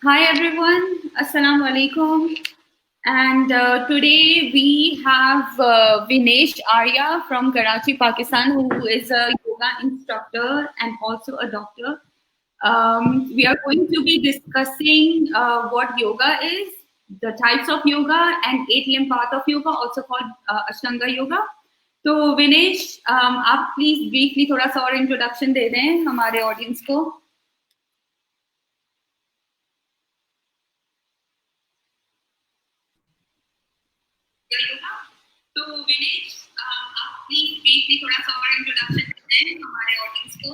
Hi everyone, Assalamu alaikum. And today we have Vinesh Arya from Karachi, Pakistan, who is a yoga instructor and also a doctor. We are going to be discussing what yoga is, the types of yoga, and eight limb path of yoga, also called Ashtanga yoga. तो विनेश आप please briefly थोड़ा सा और introduction दे दें हमारे audience को. तो विनेश आप प्लीज ब्रीफली थोड़ा सा और इंट्रोडक्शन दें हमारे ऑडियंस को.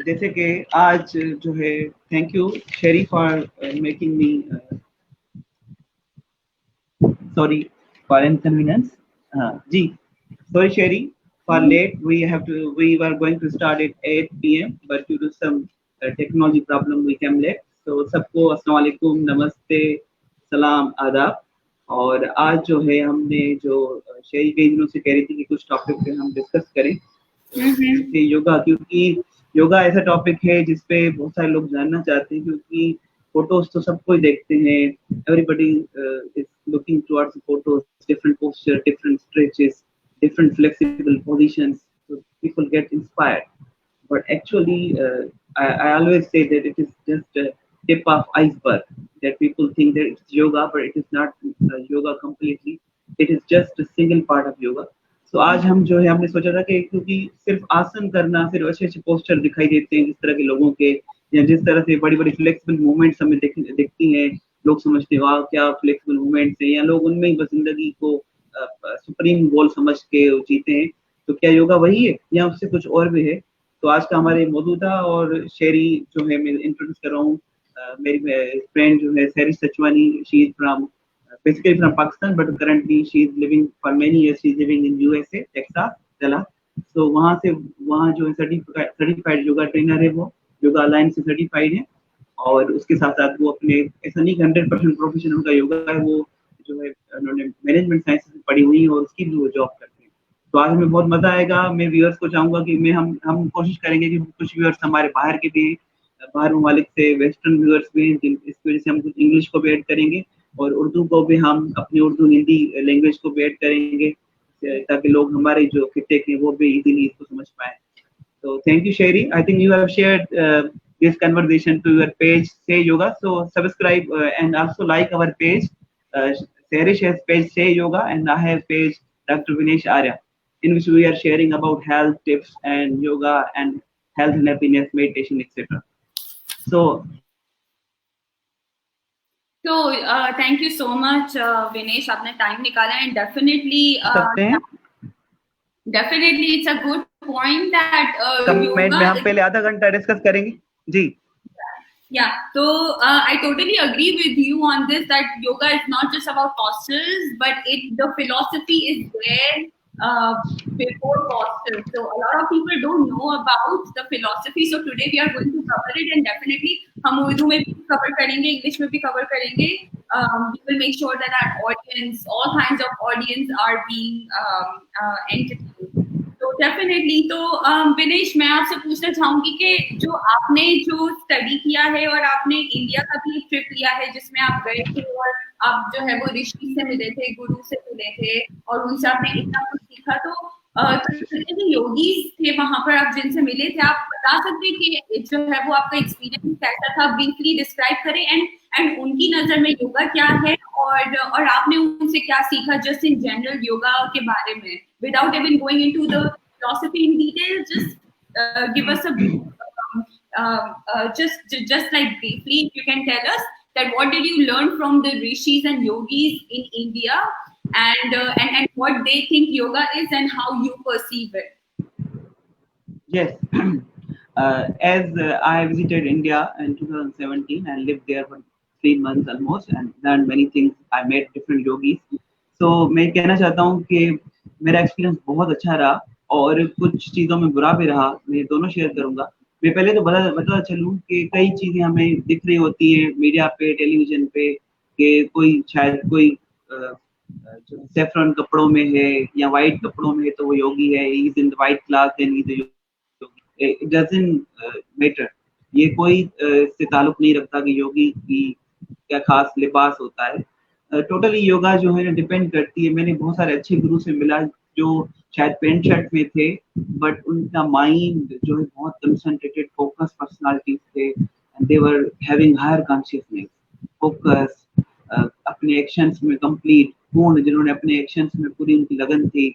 जैसे कि आज जो है, thank you Sherry for making me sorry for inconvenience. जी, sorry Sherry for late. We were going to start at 8 p.m. but due to some technology problem we came late. So सबको अस्सलाम वालेकुम, नमस्ते, सलाम, आदाब. और आज जो है हमने जो शेरी कई दिनों से कह रही थी कि कुछ टॉपिक पे हम डिस्कस करें, योगा, क्योंकि योगा ऐसा टॉपिक है जिसपे बहुत सारे लोग जानना चाहते हैं, क्योंकि फोटोज तो सबको ही देखते हैं. Everybody is looking towards photos, different posture, different stretches, different flexible positions, so people get inspired. But actually, I always say that it is just a tip of iceberg. That people think that it's yoga, but it is not yoga completely. It is just a single part of yoga. So आज हम जो है हमने सोचा था कि क्योंकि सिर्फ आसन करना, सिर्फ अच्छे अच्छे पोस्चर दिखाई देते हैं जिस तरह के लोगों के, या जिस तरह से बड़ी बड़ी फ्लेक्सिबल मूवमेंट्स हमें दिखती हैं, लोग समझते हैं वाह क्या फ्लेक्सिबल मूवमेंट्स हैं, या लोग उनमें ही बस जिंदगी को सुप्रीम गोल समझ के जीते हैं. तो क्या योगा वही है या उससे कुछ और भी है? तो आज का हमारे मौजूदा और शेरी जो है मैं इंट्रोड्यूस कर रहा हूँ, मेरी फ्रेंड जो है Sheri Sachwani. She is from basically from Pakistan, but currently she is living for many years. She is living in USA, Texas, Dallas. So वहाँ जो सर्टिफाइड योगा ट्रेनर है, वो योगा अलायंस से सर्टिफाइड है. और उसके साथ साथ वो अपने, ऐसा नहीं कि 100% प्रोफेशन उनका योगा है, वो जो है उन्होंने मैनेजमेंट साइंस से पढ़ी हुई है और उसकी भी वो जॉब करते हैं. तो आज हमें बहुत मजा आएगा. मैं व्यूअर्स को चाहूंगा कि हम कोशिश करेंगे कि कुछ व्यूअर्स हमारे बाहर के भी, बाहर ममालिक से वेस्टर्न व्यूअर्स भी हैं, इसकी वजह से हम कुछ इंग्लिश को भी ऐड करेंगे और उर्दू को भी, हम अपनी उर्दू हिंदी लैंग्वेज को भी ऐड करेंगे, ताकि लोग हमारे जो खिते के वो भी इजीली इसको समझ पाए. So thank you, Sherry. I think you have shared this conversation to your page, Say Yoga. So subscribe and also like our page. Sherry has page Say Yoga, and I have page Dr. Vinesh Arya, in which we are sharing about health tips and yoga and health and happiness, meditation, etc. So. So thank you so much, Vinesh. आपने time निकाला and definitely it's a good point that comment में हम पहले आधा घंटा discuss करेंगे. जी. Yeah, so I totally agree with you on this, that yoga is not just about postures, but the philosophy is there before postures. So a lot of people don't know about the philosophy. So today we are going to cover it, and definitely हम उर्दू में भी cover करेंगे, English में भी cover करेंगे. We will make sure that our audience, all kinds of audience, are being entertained. तो definitely. तो विनेश, मैं आपसे पूछना चाहूंगी कि जो आपने जो स्टडी किया है और आपने इंडिया का भी एक ट्रिप लिया है जिसमें आप गए थे और आप जो है वो ऋषि से मिले थे, गुरु से मिले थे और उनसे आपने इतना कुछ सीखा. तो जितने योगी थे वहां पर आप जिनसे मिले थे, आप बता सकते हैं कि जो है वो आपका एक्सपीरियंस कैसा था? ब्रीफली डिस्क्राइब करें एंड उनकी नजर में योगा क्या है और आपने उनसे क्या सीखा, जस्ट इन जनरल योगा के बारे में, without even going into the philosophy in detail. Just give us a just like briefly, if you can tell us that what did you learn from the rishis and yogis in India, and what they think yoga is and how you perceive it. Yes. As I visited India in 2017 and lived there for 3 months almost and learned many things. I met different yogis. So मैं कहना चाहता हूँ कि मेरा experience बहुत अच्छा रहा और कुछ चीज़ों में बुरा भी रहा. मैं दोनों शेयर करूँगा. मैं पहले तो बता चलूँ कि कई चीज़ें हमें दिख रही होती हैं मीडिया पे, टेलीविजन पे, कि कोई शायद कोई जो सेफ्रॉन कपड़ों में है या वाइट कपड़ों में है तो वो योगी है, is in the white class then is yogi, it doesn't matter. ये कोई इससे ताल्लुक नहीं रखता कि योगी की क्या खास लिबास होता है। टोटली योगा जो है ना डिपेंड करती है। मैंने बहुत सारे अच्छे गुरु से मिला जो शायद पेंट शर्ट में थे, बट उनका माइंड जो है बहुत कंसंट्रेटेड फोकस पर्सनालिटीज थे, and they were having higher consciousness, focus, अपने एक्शंस में कंप्लीट पूर्ण, जिन्होंने अपने एक्शंस में पूरी उनकी लगन थी,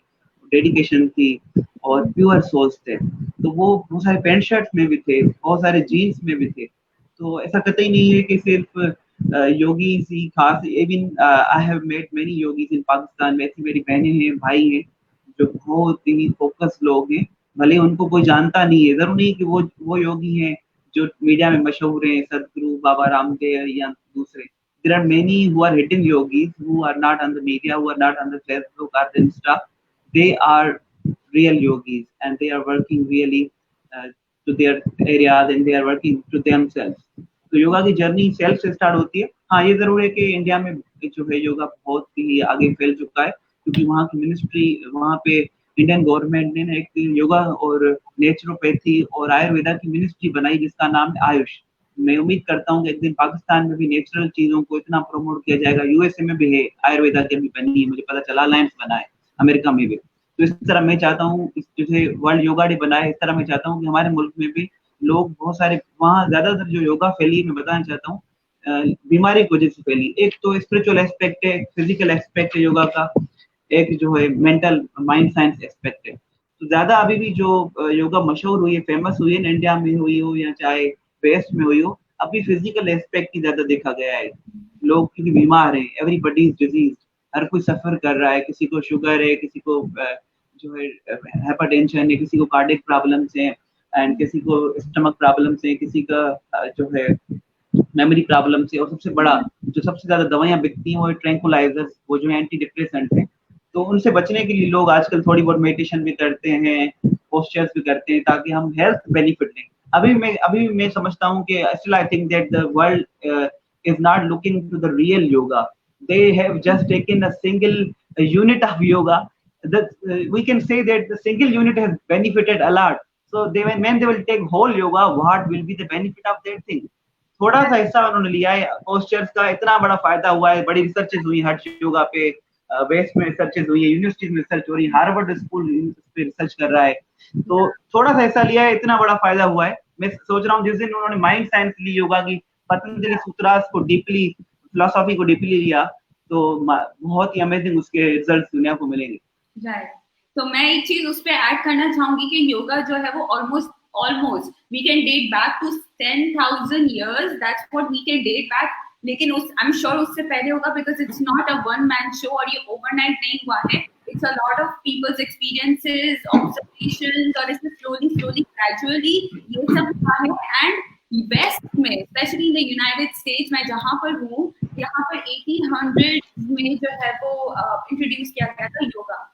डेडिकेशन थी और प्योर सोल्स थे। तो वो बहुत सारे पैंट शर्ट में भी थे, बहुत सारे जीन्स में भी थे। तो ऐसा कतई नहीं है कि सिर्फ योगी ही खास। Even I have met many yogis in Pakistan में। ऐसी मेरी बहनें हैं, भाई हैं जो बहुत ही फोकस लोग हैं, भले उनको कोई जानता नहीं है। जरूर नहीं कि वो योगी हैं जो मीडिया में मशहूर हैं, सदगुरु बाबा रामदेव या दूसरे। There are many who are hidden yogis who are not on the media, who are not on the Facebook or the Insta. They are real yogis and they are working really to their areas and they are working to themselves. तो योगा की journey self से start होती है। हाँ, ये जरूर है कि इंडिया में जो है योगा बहुत ही आगे फैल चुका है, क्योंकि वहाँ की मिनिस्ट्री, वहाँ पे इंडियन गवर्नमेंट ने एक योगा और नेचुरोपैथी और आयुर्वेदा की मिनिस्ट्री बनाई जिसका नाम है आयुष। मैं उम्मीद करता हूँ कि एक दिन पाकिस्तान में भी नेचुरल चीजों को इतना प्रमोट किया जाएगा। यूएसए में भी है, आयुर्वेदा की भी बनी है, मुझे पता चला, अलायंस बना है अमेरिका में भी। तो इस तरह मैं चाहता हूँ, जैसे वर्ल्ड योगा डे बना है, इस तरह मैं चाहता हूँ कि हमारे मुल्क में भी लोग बहुत सारे, वहाँ ज्यादातर जो योगा फैली, मैं बताना चाहता हूँ बीमारी की वजह से फैली। एक तो स्पिरिचुअल एस्पेक्ट है, फिजिकल एस्पेक्ट है योगा का, एक जो है मेंटल माइंड साइंस एस्पेक्ट है। तो ज्यादा अभी भी जो योगा मशहूर हुई है, फेमस हुई है, इंडिया में हुई हो या चाहे वेस्ट में हुई हो, अभी फिजिकल एस्पेक्ट ही ज्यादा देखा गया है। लोग क्योंकि बीमार हैं, एवरीबडी इज डिजीज, हर कोई सफर कर रहा है, किसी को शुगर है, किसी को जो है हाइपरटेंशन है, किसी को कार्डियक प्रॉब्लम्स हैं, एंड किसी को स्टमक प्रॉब्लम्स हैं, किसी का जो है मेमोरी प्रॉब्लम्स है। और सबसे बड़ा जो सबसे ज्यादा दवाइयां बिकती हैं वो ट्रैंकुलाइजर्स, वो जो एंटी डिप्रेसेंट हैं। तो उनसे बचने के लिए लोग आजकल थोड़ी बहुत मेडिटेशन भी करते हैं, पोस्चर्स भी करते हैं, ताकि हम हेल्थ बेनिफिट लें। अभी मैं समझता हूँ कि still I think that the world is not looking to the real yoga. They have just taken a single unit of yoga. That we can say that the single unit has benefited a lot. So when they will take whole yoga, what will be the benefit of that thing? थोड़ा सा हिस्सा उन्होंने लिया है postures का, इतना बड़ा फायदा हुआ है। बड़ी रिसर्चेस हुई हर योगा पे, वेस्ट में रिसर्चेस हुई है, यूनिवर्सिटीज में रिसर्च हो रही है, हार्वर्ड स्कूल इस पे रिसर्च कर रहा है। तो थोड़ा सा हिस्सा लिया है, इतना बड़ा फायदा हुआ है। मैं सोच रहा हूँ जिस दिन उन्होंने माइंड साइंस ली योगा की, पतंजलि सूत्रास को डीपली, फिलोसॉफी को डीपली लिया, तो बहुत ही अमेजिंग उसके रिजल्ट्स दुनिया को मिलेंगे। राइट। तो मैं एक चीज उस पर ऐड करना चाहूंगी कि योगा जो है वो almost we can date back to 10,000 years. That's what we can date back. लेकिन उस आई एम श्योर उससे पहले होगा, because it's not a one man show और ये ओवरनाइट नहीं हुआ है। It's a lot of peoples experiences, observations, और इससे स्लोली ग्रेजुअली ये सब हुआ है। एंड वेस्ट में, specially in the United States, मैं जहाँ पर हूँ, यहाँ पर 1800 में जो है वो इंट्रोड्यूस किया गया था योगा।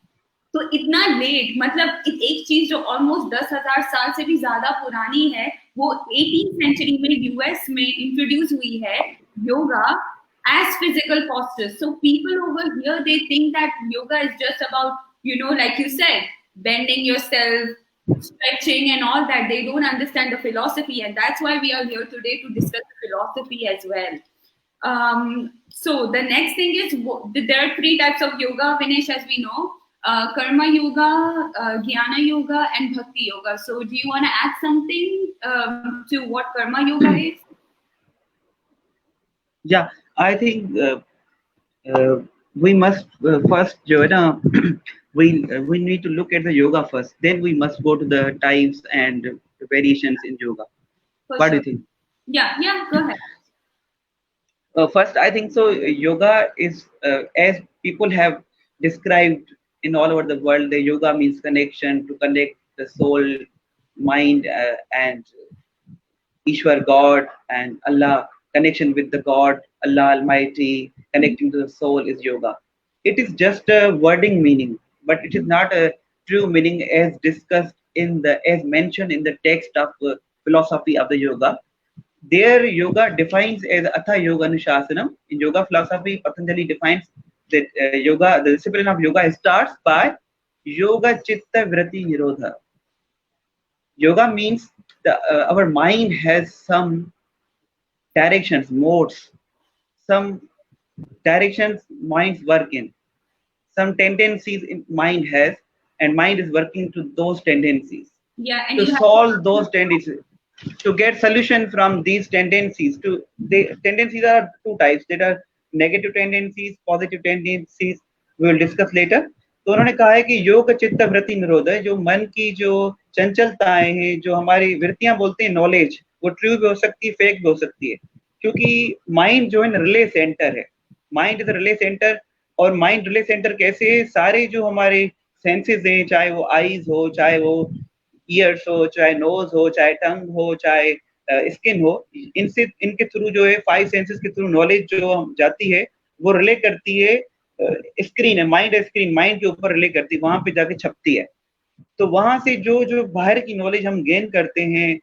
तो इतना लेट, मतलब एक चीज जो ऑलमोस्ट 10,000 साल से भी ज्यादा पुरानी है, वो 18th सेंचुरी में यूएस में इंट्रोड्यूस हुई है yoga as physical postures. So people over here, they think that yoga is just about, like you said, bending yourself, stretching and all that. They don't understand the philosophy, and that's why we are here today to discuss the philosophy as well. So the next thing is, there are 3 types of yoga, Vinesh, as we know. Karma yoga, jnana yoga, and bhakti yoga. So do you want to add something to what karma yoga is? Yeah, I think we must first, जो है ना, we need to look at the yoga first. Then we must go to the types and the variations in yoga. What do you think? Yeah, go ahead. First, I think so. Yoga is, as people have described in all over the world, the yoga means connection, to connect the soul, mind, and Ishwar, God, and Allah. Connection with the God, Allah Almighty, connecting to the soul is yoga. It is just a wording meaning, but it is not a true meaning as discussed as mentioned in the text of philosophy of the yoga. There, yoga defines as Atha Yoga Anushasanam. In yoga philosophy, Patanjali defines that yoga, the discipline of yoga starts by yoga chitta vritti nirodha. Yoga means our mind has some directions, modes, some directions minds work in, some tendencies in mind has, and mind is working to those tendencies Yeah, and to you have solve those tendencies, to get solution from these tendencies. To the tendencies are two types, that are negative tendencies, positive tendencies, we will discuss later. तो उन्होंने कहा है कि योग चित्त वृत्ति निरोध है, जो मन की जो चंचलताएं हैं, जो हमारी वृत्तियां बोलते हैं नॉलेज, वो ट्रू भी हो सकती है, फेक भी हो सकती है, क्योंकि माइंड जो है रिले सेंटर है, माइंड इज रिले सेंटर। और माइंड रिले सेंटर कैसे है, सारे जो हमारे सेंसेस हैं, चाहे वो आईज हो, चाहे वो ईयर्स हो, चाहे नोज हो, चाहे टंग हो, चाहे स्किन हो, इनसे इनके थ्रू जो है 5 सेंसेस के थ्रू नॉलेज जो जाती है वो रिले करती है, स्क्रीन है, माइंड है स्क्रीन, माइंड के ऊपर रिले करती है, वहां पे जाके छपती है। तो वहां से जो जो बाहर की नॉलेज हम गेन करते हैं,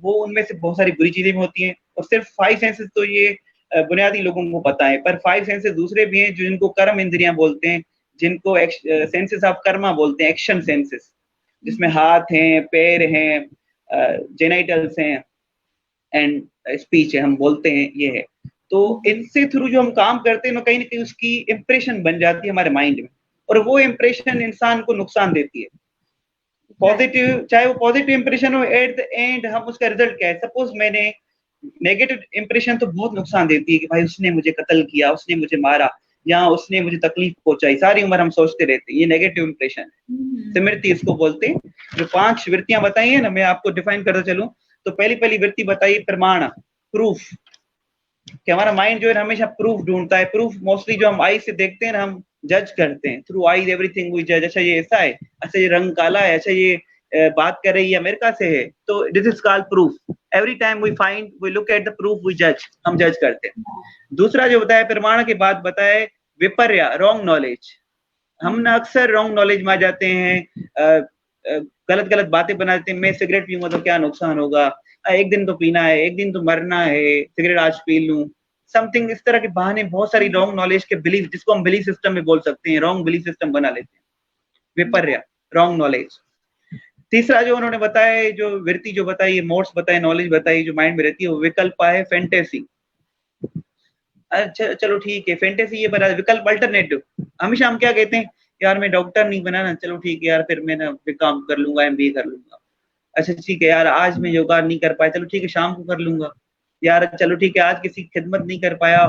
वो उनमें से बहुत सारी बुरी चीजें भी होती हैं। और सिर्फ 5 सेंसेस तो ये बुनियादी लोगों को पता है, पर 5 सेंसेस दूसरे भी हैं जिनको कर्म इंद्रियां बोलते हैं, जिनको सेंसेस ऑफ कर्मा बोलते हैं, एक्शन सेंसेस, जिसमें हाथ हैं, पैर हैं, जेनाइटल्स हैं एंड स्पीच है, हम बोलते हैं, ये है। तो इनसे थ्रू जो हम काम करते हैं ना कहीं उसकी इंप्रेशन बन जाती है हमारे माइंड में, और वो इंप्रेशन इंसान को नुकसान देती है। पॉजिटिव, चाहे वो पॉजिटिव इंप्रेशन हो, एट द एंड हम उसका रिजल्ट क्या है। सपोज मैंने नेगेटिव इंप्रेशन तो बहुत नुकसान देती है कि भाई उसने मुझे कत्ल किया, उसने मुझे मारा, या उसने मुझे तकलीफ पहुंचाई, सारी उम्र हम सोचते रहते हैं, ये नेगेटिव इंप्रेशन है। स्मृति इसको बोलते हैं। जो 5 वृत्तियां बताई है ना, मैं आपको डिफाइन करता चलूं तो पहली वृत्ति बताई प्रमाण, प्रूफ, कि हमारा माइंड जो है हमेशा प्रूफ ढूंढता है। प्रूफ मोस्टली जो हम आई से देखते हैं ना, हम जज करते हैं थ्रू आई, एवरीथिंग वी जज। अच्छा ये ऐसा है, अच्छा ये रंग काला है, अच्छा ये बात कर रही है अमेरिका से है, तो this is called proof. Every time we find, we look at the proof, we जज, हम जज करते हैं। दूसरा जो बताया प्रमाण के बाद बताए विपर्य, रॉन्ग नॉलेज। हम ना अक्सर रॉन्ग नॉलेज में आ जाते हैं, गलत गलत बातें बनाते हैं। मैं सिगरेट पीऊंगा तो क्या नुकसान होगा, एक दिन तो पीना है, एक दिन तो मरना है, सिगरेट आज पी लूं, समथिंग इस तरह के बहाने, बहुत सारी रॉन्ग नॉलेज के बिलीफ, जिसको हम बिलीफ सिस्टम में बोल सकते हैं, रॉन्ग बिलीफ सिस्टम बना लेते हैं, विपर्य, रॉन्ग नॉलेज। तीसरा जो उन्होंने बताया, जो वृत्ति जो बताई, मोड्स बताए, नॉलेज बताई जो माइंड में रहती है, वो विकल्प है, फैंटेसी। अच्छा चलो ठीक है, फैंटेसी ये बना, विकल्प अल्टरनेटिव। हमेशा हम क्या कहते हैं, यार मैं डॉक्टर नहीं बना ना, चलो ठीक है यार, फिर मैं ना काम कर लूंगा, MBA कर लूंगा। अच्छा ठीक है यार, आज मैं योगा नहीं कर पाया, चलो ठीक है शाम को कर लूंगा। यार चलो ठीक है, आज किसी की खिदमत नहीं कर पाया,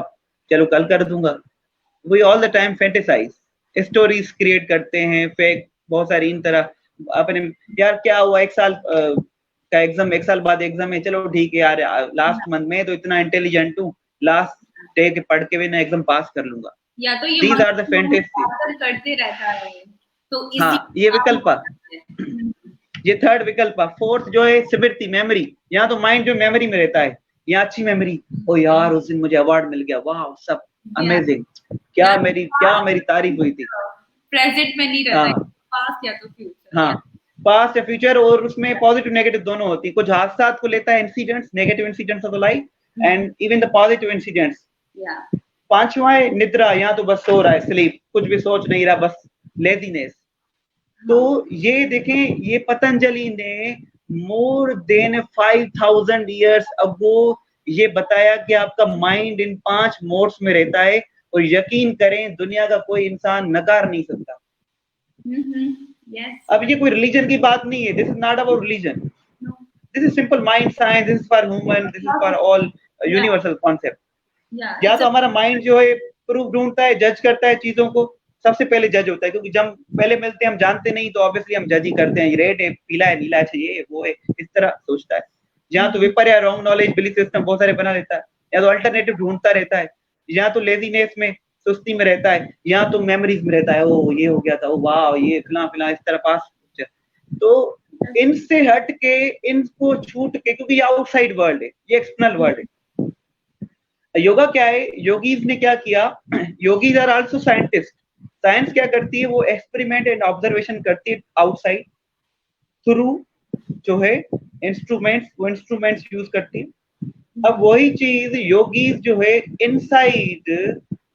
चलो कल कर दूंगा। We all the time fantasize, stories create करते हैं, फेक, बहुत सारी इन तरह अपने। यार क्या हुआ, 1 साल का एग्जाम, 1 साल बाद एग्जाम है, चलो ठीक है यार, लास्ट मंथ में तो इतना इंटेलिजेंट हूँ, लास्ट डे के पढ़ के भी ना एग्जाम पास कर लूंगा। या तो ये These are the fantasy करते रहता है, तो हाँ, ये विकल्प, ये थर्ड विकल्प। फोर्थ जो है स्मृति, मेमोरी। यहाँ तो माइंड जो मेमोरी में रहता है, यहाँ अच्छी मेमोरी, ओ यार उस दिन मुझे अवार्ड मिल गया, वाह सब अमेजिंग, क्या मेरी तारीफ हुई थी। प्रेजेंट में नहीं रहता है, पास्ट या तो फ्यूचर। हाँ, पास्ट या फ्यूचर, और उसमें पॉजिटिव नेगेटिव दोनों होती है। कुछ हादसा को लेता है, incidents, negative incidents of the life and even the positive incidents. पांचवा है निद्रा, यहाँ तो बस सो रहा है, स्लीप, कुछ भी सोच नहीं रहा, बस लेजीनेस। तो ये देखें, ये पतंजलि ने मोर देन 5000 ईयर्स अगो ये बताया कि आपका माइंड इन 5 मोड्स में रहता है, और यकीन करें दुनिया का कोई इंसान नकार नहीं सकता। अब ये कोई रिलीजन की बात नहीं है, this is not about religion, this is simple mind science, this is for human, this is for all universal concept. या तो हमारा माइंड जो है प्रूफ ढूंढता है, जज करता है चीजों को, सबसे पहले जज होता है, क्योंकि जब पहले मिलते हैं हम जानते नहीं, तो ऑब्वियसली हम जज ही करते हैं, रेड है, पीला है, नीला है, ये वो है, इस तरह सोचता है। जहाँ तो विपर्य, रॉन्ग नॉलेज, बिलीफ सिस्टम बहुत सारे बना लेता है। या तो अल्टरनेटिव ढूंढता रहता है, यहाँ तो लेजीनेस में, सुस्ती में रहता है, यहाँ तो मेमोरीज में रहता है, ओ ये हो गया था, ओ वाह ये फिलहाल इस तरह पास। तो इनसे हट के, इनको छूट के, क्योंकि ये आउटसाइड वर्ल्ड है, ये एक्सटर्नल वर्ल्ड है। योगा क्या है, योगीज ने क्या किया, yogis are also scientist. Science क्या करती है, वो एक्सपेरिमेंट एंड ऑब्जर्वेशन करती है आउटसाइड, थ्रू जो है इंस्ट्रूमेंट्स, वो इंस्ट्रूमेंट्स यूज करती है। अब वही चीज योगीज जो है इनसाइड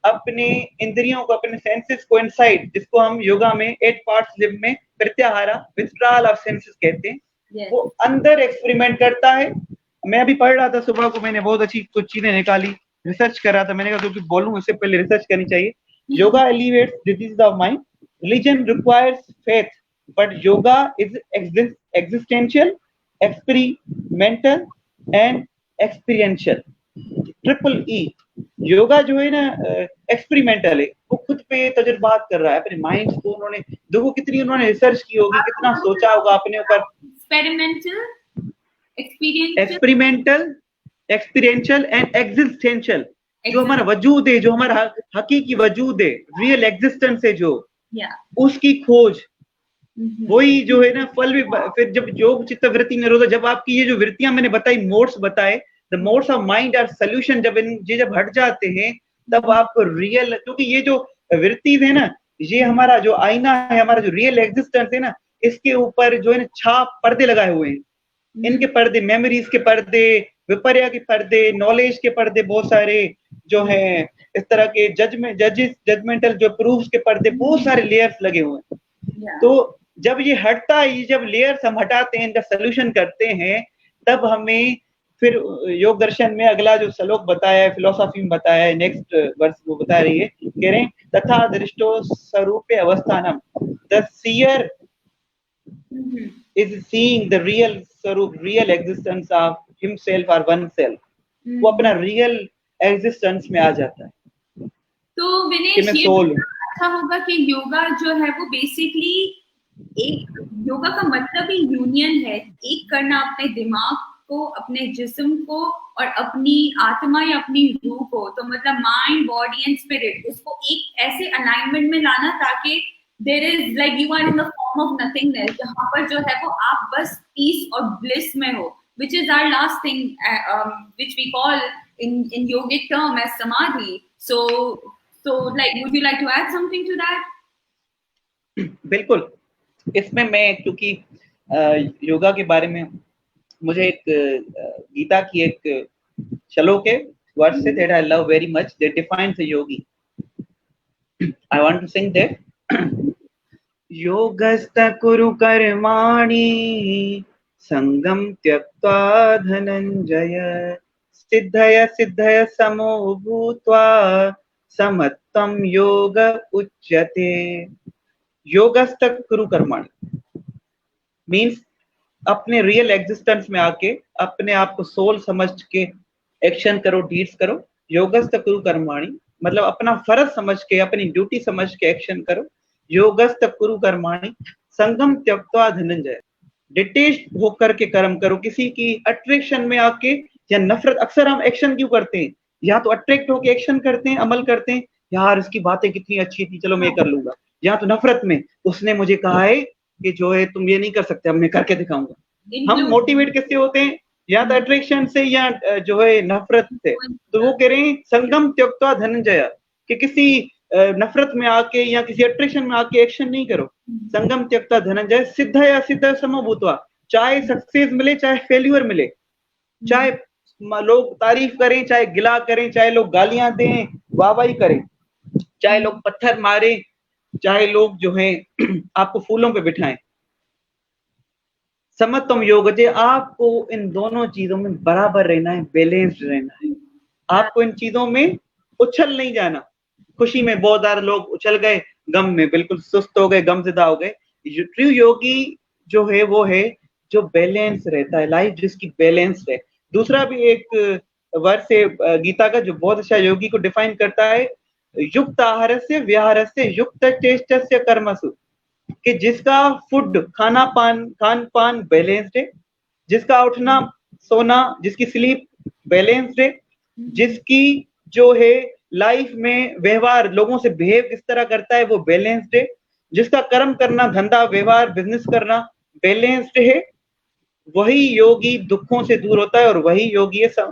अपने इंद्रियों को, अपने सेंसेस को इनसाइड, जिसको हम योगा में 8 पार्ट्स लिव में प्रत्याहारा, विथड्रॉल ऑफ सेंसेस कहते हैं, वो अंदर एक्सपेरिमेंट करता है। मैं अभी पढ़ रहा था सुबह को, मैंने बहुत अच्छी कुछ चीजें निकाली, रिसर्च कर रहा था, मैंने कहा क्योंकि बोलूं उससे पहले रिसर्च करनी चाहिए। Yoga elevates disease of mind, religion requires faith, but yoga is existential, experimental and experiential. Triple E. Yoga जो है ना एक्सपेरिमेंटल है, वो खुद पे तजुर्बात कर रहा है अपने माइंड को। उन्होंने देखो कितनी उन्होंने रिसर्च की होगी, कितना सोचा होगा अपने ऊपर। Experimental, experiential and existential. जो हमारा वजूद है, जो हमारा हकीकी वजूद है, रियल एग्जिस्टेंस है जो, उसकी खोज, वही जो है ना फल भी। फिर जब योग चित्त वृत्ति निरोध, जब आपकी ये जो वृत्तियां मैंने बताई, मोड्स बताए, the modes of mind are solution, जब ये जब हट जाते हैं तब आपको रियल, क्योंकि ये जो वृत्ति है ना, ये हमारा जो आईना है, हमारा जो रियल एग्जिस्टेंस है ना, इसके ऊपर जो है ना छाप पर्दे लगाए हुए हैं। इनके पर्दे, मेमोरीज के पर्दे, विपर्य के पर्दे, नॉलेज के पर्दे, बहुत सारे जो है इस तरह के जजमेंटल जो प्रूफ्स के पर्दे, बहुत सारे लेयर्स लगे हुए हैं। तो जब ये हटता है, जब लेयर्स हम हटाते हैं, इनका सोल्यूशन करते हैं, तब हमें फिर योग दर्शन में अगला जो श्लोक बताया है, फिलोसॉफी में बताया है, नेक्स्ट वर्स वो बता रही है, कह रहे हैं तथा दृष्टो स्वरूपे अवस्थानम, the seer is seeing the real स्वरूप, real existence of himself or oneself। वो अपना रियल एग्जिस्टेंस में आ जाता है। तो विनेश, ये अच्छा होगा कि योगा जो है वो बेसिकली एक, योगा का मतलब ही यूनियन है, एक करना अपने दिमाग को, अपने जिस्म को और अपनी आत्मा या अपनी रूह को। तो मतलब माइंड, बॉडी एंड स्पिरिट, उसको एक ऐसे अलाइनमेंट में लाना ताकि there is like you are in the form of nothingness, जहां पर जो है वो आप बस पीस और ब्लिस में हो, which is our last thing, which we call in yogic term as samadhi. So like, would you like to add something to that? बिल्कुल। इसमें मैं, क्योंकि योगा के बारे में मुझे एक गीता की एक श्लोक है, वर्स से, that I love very much, that defines a yogi. I want to sing that. योगस्त कुरु कर्माणि संगम त्यक्त्वा धनंजय, सिद्धय सिद्धय समो भूत्वा समत्वं योग उच्यते। योगस्त कुरु कर्माणि मीन्स अपने रियल एग्जिस्टेंस में आके अपने आप को सोल समझ के एक्शन करो, डीड्स करो। योगस्त कुरु कर्माणि मतलब अपना फर्ज समझ के, अपनी ड्यूटी समझ के एक्शन करो। योगस्त कुरु कर्माणि संगम त्यक्त्वा धनंजय, डिटेच्ड होकर के कर्म करो, किसी की अट्रैक्शन में आके या नफरत। अक्सर हम एक्शन क्यों करते हैं, या तो अट्रैक्ट होके एक्शन करते हैं, अमल करते हैं, यार इसकी बातें कितनी अच्छी थी, चलो मैं कर लूंगा, या तो नफरत में, उसने मुझे कहा है कि जो है तुम ये नहीं कर सकते, अब मैं करके दिखाऊंगा। हम मोटिवेट किससे होते हैं, या तो अट्रैक्शन से या जो है नफरत से। तो वो कह रहे हैं संगम त्यक्त्वा धनंजय, कि किसी नफरत में आके या किसी अट्रैक्शन में आके एक्शन नहीं करो। संगम त्यक्त्वा धनंजय, सिद्ध या सिद्ध समभूत्वा, चाहे सक्सेस मिले चाहे फेल्यूर मिले, चाहे लोग तारीफ करें चाहे गिला करें, चाहे लोग गालियां दें वाहवाही करें, चाहे लोग पत्थर मारे, चाहे लोग जो है आपको फूलों पे बिठाएं, समत्वम योग, आपको इन दोनों चीजों में बराबर रहना है, बैलेंस्ड रहना है। आपको इन चीजों में उछल नहीं जाना। खुशी में बहुत सारे लोग उछल गए, गम में बिल्कुल सुस्त हो गए, गमज़दा हो गए। ट्रू योगी जो है वो है जो बैलेंस रहता है, लाइफ जिसकी बैलेंस है। दूसरा भी एक वर्ष है गीता का जो बहुत अच्छा योगी को डिफाइन करता है, युक्त आहारस्य विहारस्य युक्त चेष्टस्य कर्मसु, कि जिसका फूड खान पान बैलेंस्ड है, जिसका उठना सोना, जिसकी स्लीप बैलेंस्ड है, जिसकी जो है लाइफ में व्यवहार, लोगों से बिहेव किस तरह करता है वो बैलेंस्ड है, जिसका कर्म करना, धंधा व्यवहार बिजनेस करना बैलेंस्ड है, वही योगी दुखों से दूर होता है। और वही योगी है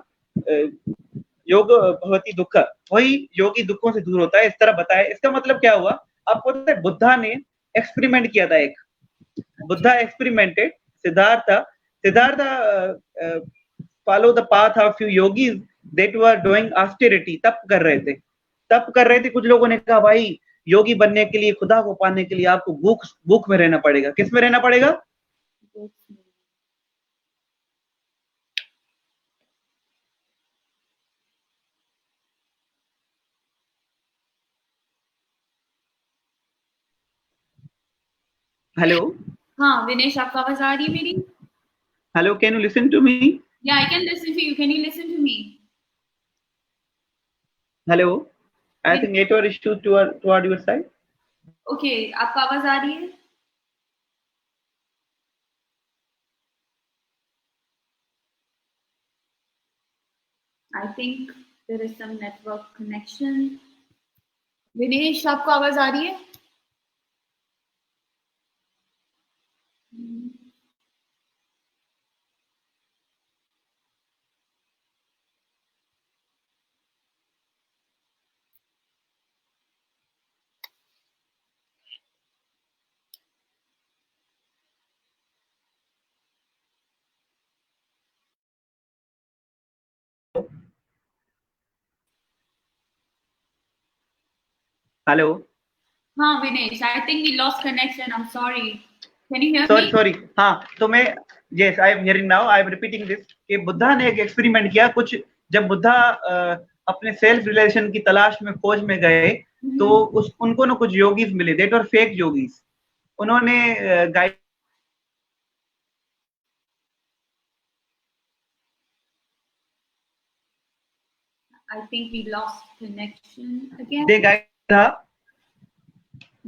योग भवति दुख, वही योगी दुखों से दूर होता है, इस तरह बताया। इसका मतलब क्या हुआ, आपको पता है बुद्धा ने एक्सपेरिमेंट किया था, एक Buddha experimented, Siddharth follow the path of few yogis that were doing austerity, तप कर रहे थे, तप कर रहे थे, कुछ लोगों ने कहा भाई योगी बनने के लिए, खुदा को पाने के लिए आपको भूख में रहना पड़ेगा। किस में रहना पड़ेगा? हेलो हाँ विनेश, आपको आवाज आ रही है मेरी? Hello, can you listen to me? Yeah, I can listen to you. Can you listen to me? Hello, I think network issue toward your side. Okay, आपको आवाज आ रही है? I think there is some network connection. Vinesh, आपको आवाज आ रही है? Hello, हाँ Vinesh, I think we lost connection. I'm sorry. Can you hear sorry me? Sorry, हाँ तो मैं, yes I am hearing now, I am repeating this कि बुद्धा ने एक एक्सपेरिमेंट किया। कुछ जब बुद्धा अपने सेल्फ रिलेशन की तलाश में, खोज में गए, तो उनको ना कुछ योगीज मिले, देट वर फेक योगीज। उन्होंने guide I think we lost connection again. They guide था,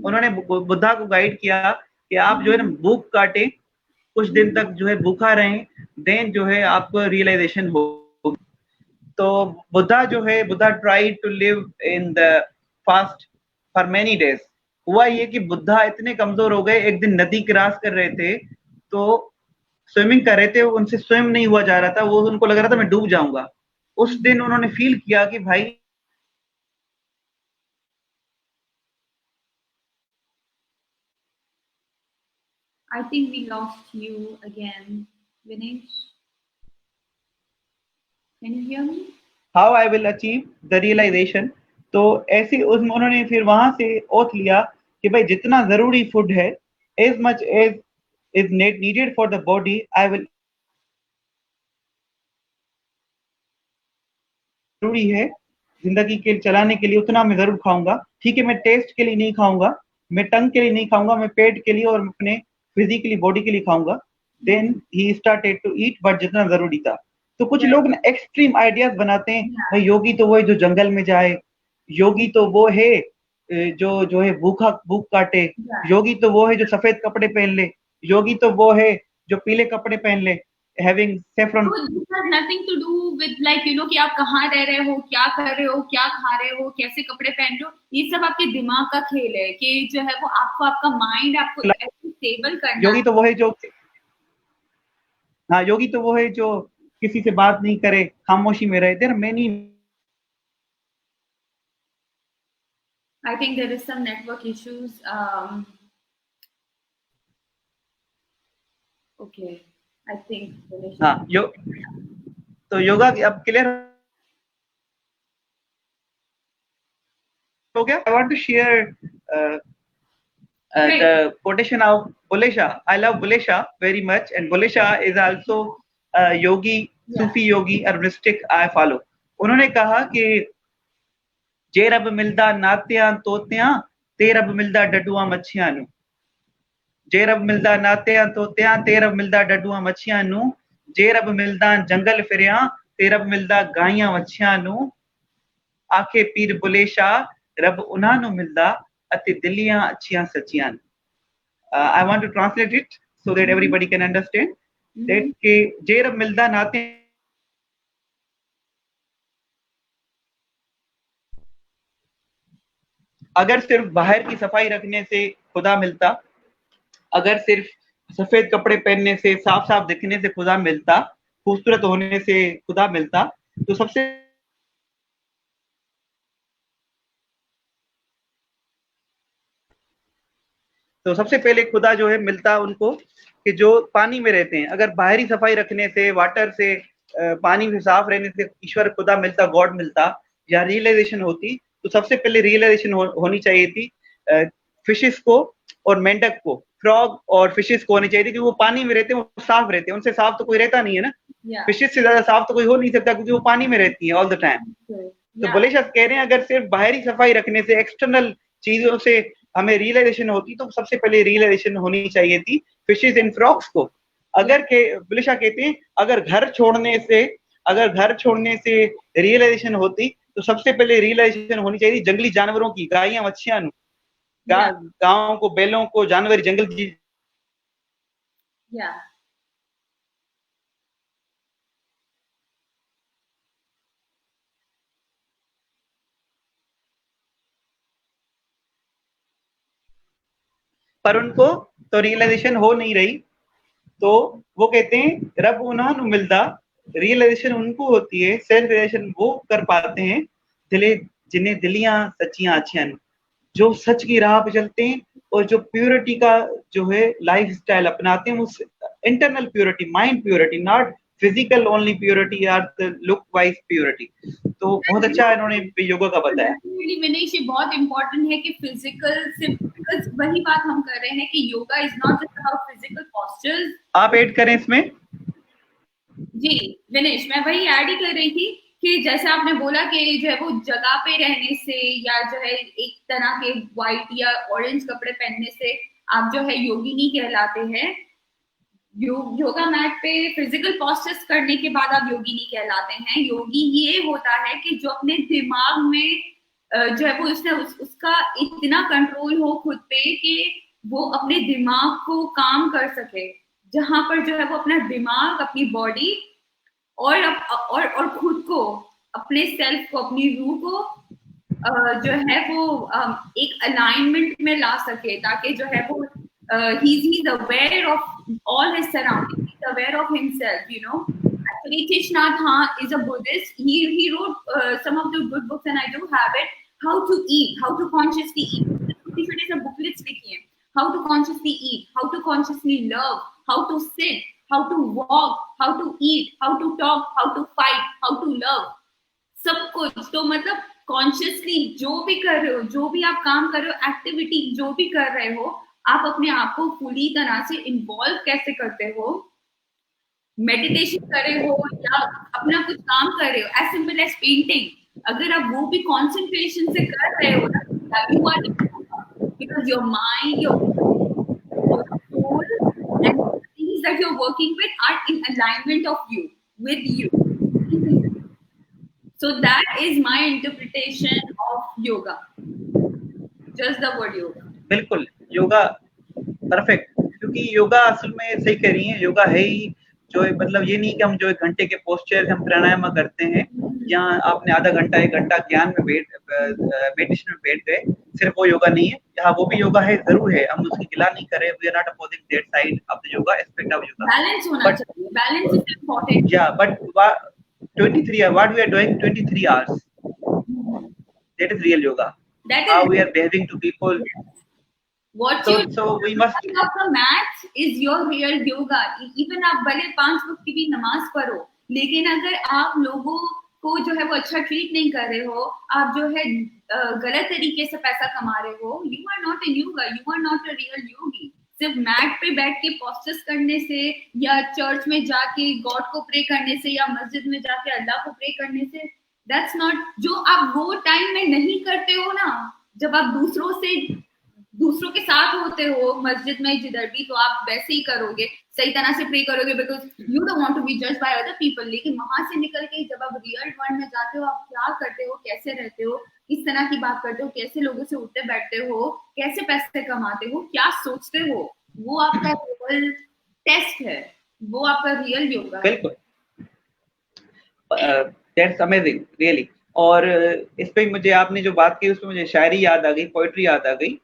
उन्होंने बुद्धा को गाइड किया कि आप जो है ना भूख काटे, कुछ दिन तक जो है भूखा रहें, देन जो है आपको रियलाइजेशन हो। तो बुद्धा जो है, Buddha try to live in the fast for many days. हुआ ये कि बुद्धा इतने कमजोर हो गए, एक दिन नदी क्रॉस कर रहे थे, तो स्विमिंग कर रहे थे, उनसे स्विम नहीं हुआ जा रहा था, वो उनको लग रहा था मैं डूब जाऊंगा। उस दिन उन्होंने फील किया कि भाई I think we lost you again, Vinesh. Can you hear me? How I will achieve the realisation. तो ऐसे उन्होंने फिर वहां से ओथ लिया कि भाई जितना जरूरी फूड है, as much as is needed for the body, I will, जरूरी है जिंदगी के चलाने के लिए उतना मैं जरूर खाऊंगा। ठीक है, मैं टेस्ट के लिए नहीं खाऊंगा, मैं टंग के लिए नहीं खाऊंगा, मैं पेट के लिए और अपने फिजिकली बॉडी के लिए खाऊंगा। Then he started to eat, but जितना जरूरी था। तो कुछ लोग ना एक्सट्रीम आइडियाज बनाते हैं, भाई योगी तो वो है जो जंगल में जाए, योगी तो वो है जो है भूख काटे, योगी तो वो है जो सफेद कपड़े पहन ले, योगी तो वो है जो पीले कपड़े पहन ले, having saffron। So this has nothing to do with like you know कि आप कहाँ रह रहे हो, क्या कर रहे हो, क्या खा रहे हो, कैसे कपड़े पहन रहे हो। ये सब आपके दिमाग का खेल है कि जो है वो आपको, आपका माइंड आपको ऐसे स्टेबल करना योगी तो वो है जो, हाँ योगी तो वो है जो किसी से बात नहीं करे, खामोशी में रहे। There many, I think there is some network issues. Okay, I think Vinesh. हाँ तो योगा अब क्लियर हो गया। I want to share the quotation of Bulle Shah. I love Bulle Shah very much, and Bulle Shah is also a yogi, Sufi yogi, or mystic I follow. उन्होंने कहा कि जे रब मिलदा नातियां तोतियां, ते रब मिलदा डडुआ मच्छियां नू। जे रब मिलदा नातियां तोतियां, ते रब मिलदा डडुआ मच्छियां नू। जे रब मिलदा जंगल फिरियां, ते रब मिलदा गाइयां मच्छियां नू। आखे पीर बुले शाह, रब उन्हां नू मिलदा अते दिलियां अच्छियां सच्चियां। I want to translate it so that everybody can understand that कि जे रब मिलदा नाते, अगर सिर्फ बाहर की सफाई रखने से खुदा मिलता, अगर सिर्फ सफेद कपड़े पहनने से, साफ साफ दिखने से खुदा मिलता, खूबसूरत होने से खुदा मिलता, तो सबसे पहले खुदा जो है मिलता उनको कि जो पानी में रहते हैं। अगर बाहरी सफाई रखने से, वाटर से, पानी में साफ रहने से ईश्वर खुदा मिलता, गॉड मिलता, या रियलाइजेशन होती, तो सबसे पहले रियलाइजेशन होनी चाहिए थी फिशेस को और मेंढक को, फ्रॉग और फिशेस को होनी चाहिए थी, क्योंकि वो पानी में रहते हैं, वो साफ रहते हैं, उनसे साफ तो कोई रहता नहीं है ना। फिशेस से ज्यादा साफ तो कोई हो नहीं सकता, क्योंकि वो पानी में रहती है ऑल द टाइम। तो बुले शाह कह रहे हैं अगर सिर्फ बाहरी सफाई रखने से, एक्सटर्नल चीजों से हमें रियलाइजेशन होती, तो सबसे पहले रियलाइजेशन होनी चाहिए थी फिशेस एंड फ्रॉग्स को। अगर बुले शाह कहते हैं अगर घर छोड़ने से रियलाइजेशन होती, तो सबसे पहले रियलाइजेशन होनी चाहिए जंगली जानवरों की, गायियां मच्छियां, गांव को, बैलों को, जानवर, जंगल जी। पर उनको तो रियलाइजेशन हो नहीं रही, तो वो कहते हैं रब उन्हां नु मिलदा, रियलाइजेशन उनको होती है, सेल्फ रियलाइजेशन वो कर पाते हैं दिले जिन्हें दिलियां सच्चियां अच्छियां, जो सच की राह पे चलते हैं और जो प्योरिटी का जो है लाइफ स्टाइल अपनाते हैं, उस internal purity, mind purity, not physical only purity या लुक वाइज प्योरिटी। तो बहुत अच्छा इन्होंने योगा का बताया। विनेश, ये बहुत इंपॉर्टेंट है कि फिजिकल से, वही बात हम कर रहे हैं कि yoga is not just about physical postures. आप ऐड करें इसमें। जी विनेश, मैं वही ऐड ही कर रही थी कि जैसे आपने बोला कि जो है वो जगह पे रहने से या जो है एक तरह के व्हाइट या ऑरेंज कपड़े पहनने से आप जो है योगी नहीं कहलाते हैं। योगा मैट पे फिजिकल पोस्चर्स करने के बाद आप योगी नहीं कहलाते हैं। योगी ये होता है कि जो अपने दिमाग में जो है वो उसका इतना कंट्रोल हो खुद पे कि वो अपने दिमाग को काम कर सके, जहां पर जो है वो अपना दिमाग, अपनी बॉडी और खुद को, अपने सेल्फ को, अपनी रूह को जो है वो एक अलाइनमेंट में ला सके, ताकि जो है वो he's aware of all his surroundings, he's aware of himself, you know. Actually Thich Nhat Hanh is a Buddhist. He wrote some of the good books and I do have it. How to eat, how to consciously eat. छोटे से booklets लिखी हैं. How to consciously eat, how to consciously love, how to sit, how to walk, how to eat, how to talk, how to fight, how to love. सब कुछ। तो मतलब consciously जो भी कर रहे हो, जो भी आप काम कर रहे हो, एक्टिविटी जो भी कर रहे हो, आप अपने आप को पूरी तरह से इन्वॉल्व कैसे करते हो, मेडिटेशन कर रहे हो या अपना कुछ काम कर रहे हो, एज सिंपल एज पेंटिंग, अगर आप वो भी कंसंट्रेशन से कर रहे हो ना, you are, because your mind, your soul and things that you are working with are in alignment of you, with you. So that is my interpretation of yoga. Just the word yoga. बिल्कुल, yoga perfect, क्योंकि योगा असल में सही कह रही हैं, योगा है ही जो है, मतलब ये नहीं कि हम जो 1 घंटे के पोस्चर हम प्राणायाम करते हैं, या आपने आधा घंटा 1 घंटा ज्ञान में मेडिटेशन में बैठ गए, सिर्फ वो योगा नहीं है। यहाँ वो भी योगा है, जरूर है, हम उसकी गिला नहीं कर रहे, we are not opposing that side of the yoga, aspect of yoga. Balance होना चाहिए, balance is important. Yeah but 23 hours, what we are doing 23 hours, that is real yoga. That is how we are behaving to people. What so we must of the mat is your real yoga. Even आप भले 5 वक्त की भी नमाज पढ़ो, लेकिन अगर आप लोगों को जो है वो अच्छा ट्रीट नहीं कर रहे हो, आप जो है गलत तरीके से पैसा कमा रहे हो, you are not a yoga, you are not a real yogi. सिर्फ मैट पे बैठ के पोस्चर्स करने से या चर्च में जाके गॉड को प्रे करने से या मस्जिद में जाके अल्लाह को प्रे करने से, दैट्स नॉट, जो आप वो टाइम में नहीं करते हो ना, जब आप दूसरों के साथ होते हो मस्जिद में जिधर भी, तो आप वैसे ही करोगे, सही तरह से प्रे करोगे, because you don't want to be judged by other people. लेकिन वहां से निकल के जब आप रियल वर्ल्ड में जाते हो, आप क्या करते हो, कैसे रहते हो, किस तरह की बात करते हो, कैसे लोगों से उठते बैठते हो, कैसे पैसे कमाते हो, क्या सोचते हो, वो आपका रियल टेस्ट है, वो आपका रियल योगा है। बिल्कुल, दैट्स अमेजिंग रियली। और इस पे मुझे आपने जो बात की उसमें मुझे शायरी याद आ गई, पोएट्री याद आ गई।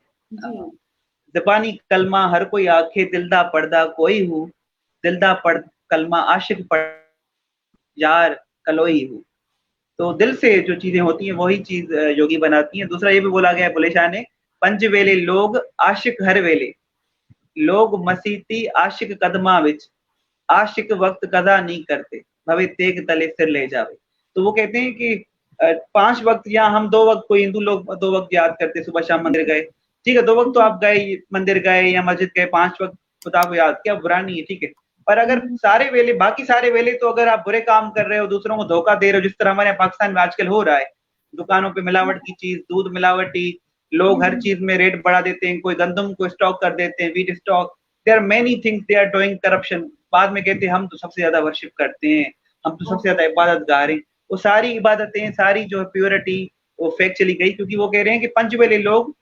ज़बानी कलमा हर कोई आखे, दिलदा पढ़दा कोई हूँ, दिलदा पढ़ कलमा आशिक पढ़ यार कलोई हूँ। तो दिल से जो चीजें होती हैं वही चीज योगी बनाती हैं। दूसरा ये भी बोला गया है बुले शाह ने, पंज वेले लोग आशिक हर वेले, लोग मसीती आशिक कदमा विच, आशिक वक्त कदा नहीं करते, भवे तेग तले सिर ले जावे। तो वो कहते हैं कि 5 वक्त, या हम 2 वक्त, कोई हिंदू लोग 2 वक्त याद करते, सुबह शाम मंदिर गए, ठीक है, 2 वक्त तो आप गए, मंदिर गए या मस्जिद गए, 5 वक्त खुदा को याद किया, बुरा नहीं है, ठीक है। पर अगर सारे वेले, बाकी सारे वेले तो अगर आप बुरे काम कर रहे हो, दूसरों को धोखा दे रहे हो, जिस तरह हमारे पाकिस्तान में आजकल हो रहा है, दुकानों पे मिलावट की चीज, दूध मिलावटी, लोग हर चीज में रेट बढ़ा देते हैं, कोई गंदम को स्टॉक कर देते हैं, wheat stock, there are many things they are doing corruption. बाद में कहते हैं हम तो सबसे ज्यादा वर्शिप करते हैं, हम तो सबसे ज्यादा इबादत गार हैं। वो सारी इबादतें, सारी जो प्योरिटी, वो फेक चली गई, क्योंकि वो कह रहे हैं कि पंचवेले लोग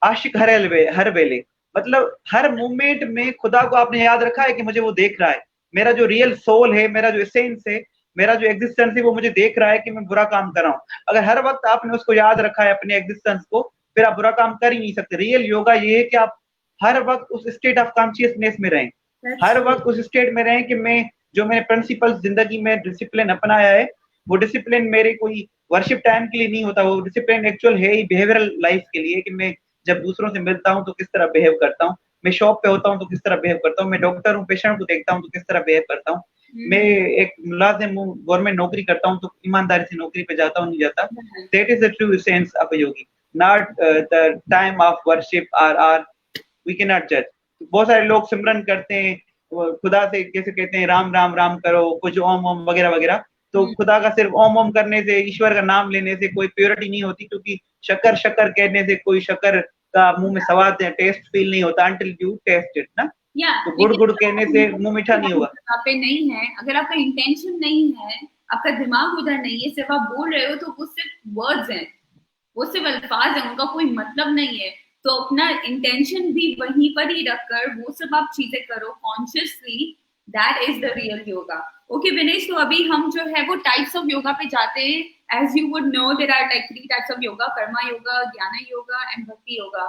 आशिक हर वेले, मतलब हर मोमेंट में खुदा को आपने याद रखा है कि मुझे वो देख रहा है, मेरा जो रियल सोल है, मेरा जो एसेंस है, मेरा जो एग्जिस्टेंस है, वो मुझे देख रहा है कि मैं बुरा काम कर रहा हूँ। अगर हर वक्त आपने उसको याद रखा है, अपने एग्जिस्टेंस को, फिर आप बुरा काम कर ही नहीं सकते। रियल योगा ये है कि आप हर वक्त उस स्टेट ऑफ कॉन्शियसनेस में रहें, हर वक्त उस स्टेट में रहें कि मैं जो मैंने प्रिंसिपल्स जिंदगी में डिसिप्लिन अपनाया है, वो डिसिप्लिन मेरे कोई वर्शिप टाइम के लिए नहीं होता, वो डिसिप्लिन एक्चुअल है ही बिहेवियरल लाइफ के लिए, कि मैं जब दूसरों से मिलता हूँ तो किस तरह बिहेव करता हूँ, मैं शॉप पे होता हूँ तो किस तरह बिहेव करता हूँ, मैं डॉक्टर हूँ, पेशेंट को देखता हूँ तो किस तरह बिहेव करता हूँ, मैं एक मुलाजिम हूँ, गवर्नमेंट नौकरी करता हूँ तो ईमानदारी से नौकरी पे जाता हूँ, नहीं जाता। That is the true essence of a yogi, not the time of worship are we can not जज। बहुत सारे लोग सिमरन करते हैं, खुदा से कैसे कहते हैं राम राम राम करो, कुछ ओम ओम वगैरह वगैरह, तो खुदा का सिर्फ ओम ओम करने से, ईश्वर का नाम लेने से कोई प्योरिटी नहीं होती, क्योंकि शक्कर शक्कर कहने से कोई शक्कर का मुंह में स्वाद टेस्ट फील नहीं होता until you taste it ना। तो गुड़ गुड़ कहने से मुंह मीठा नहीं होगा। पे नहीं है, अगर आपका इंटेंशन नहीं है, आपका दिमाग उधर नहीं है, सिर्फ आप बोल रहे हो, तो वो सिर्फ वर्ड्स हैं, वो सिर्फ अल्फाज हैं, उनका कोई मतलब नहीं है। तो अपना इंटेंशन भी वहीं पर ही रखकर वो सब आप चीजें करो consciously, that is the real yoga. Okay Vinesh, तो अभी हम जो है वो टाइप्स ऑफ योगा पे जाते हैं। As you would know there are like 3 types of yoga, karma yoga, jnana yoga and भक्ति योगा।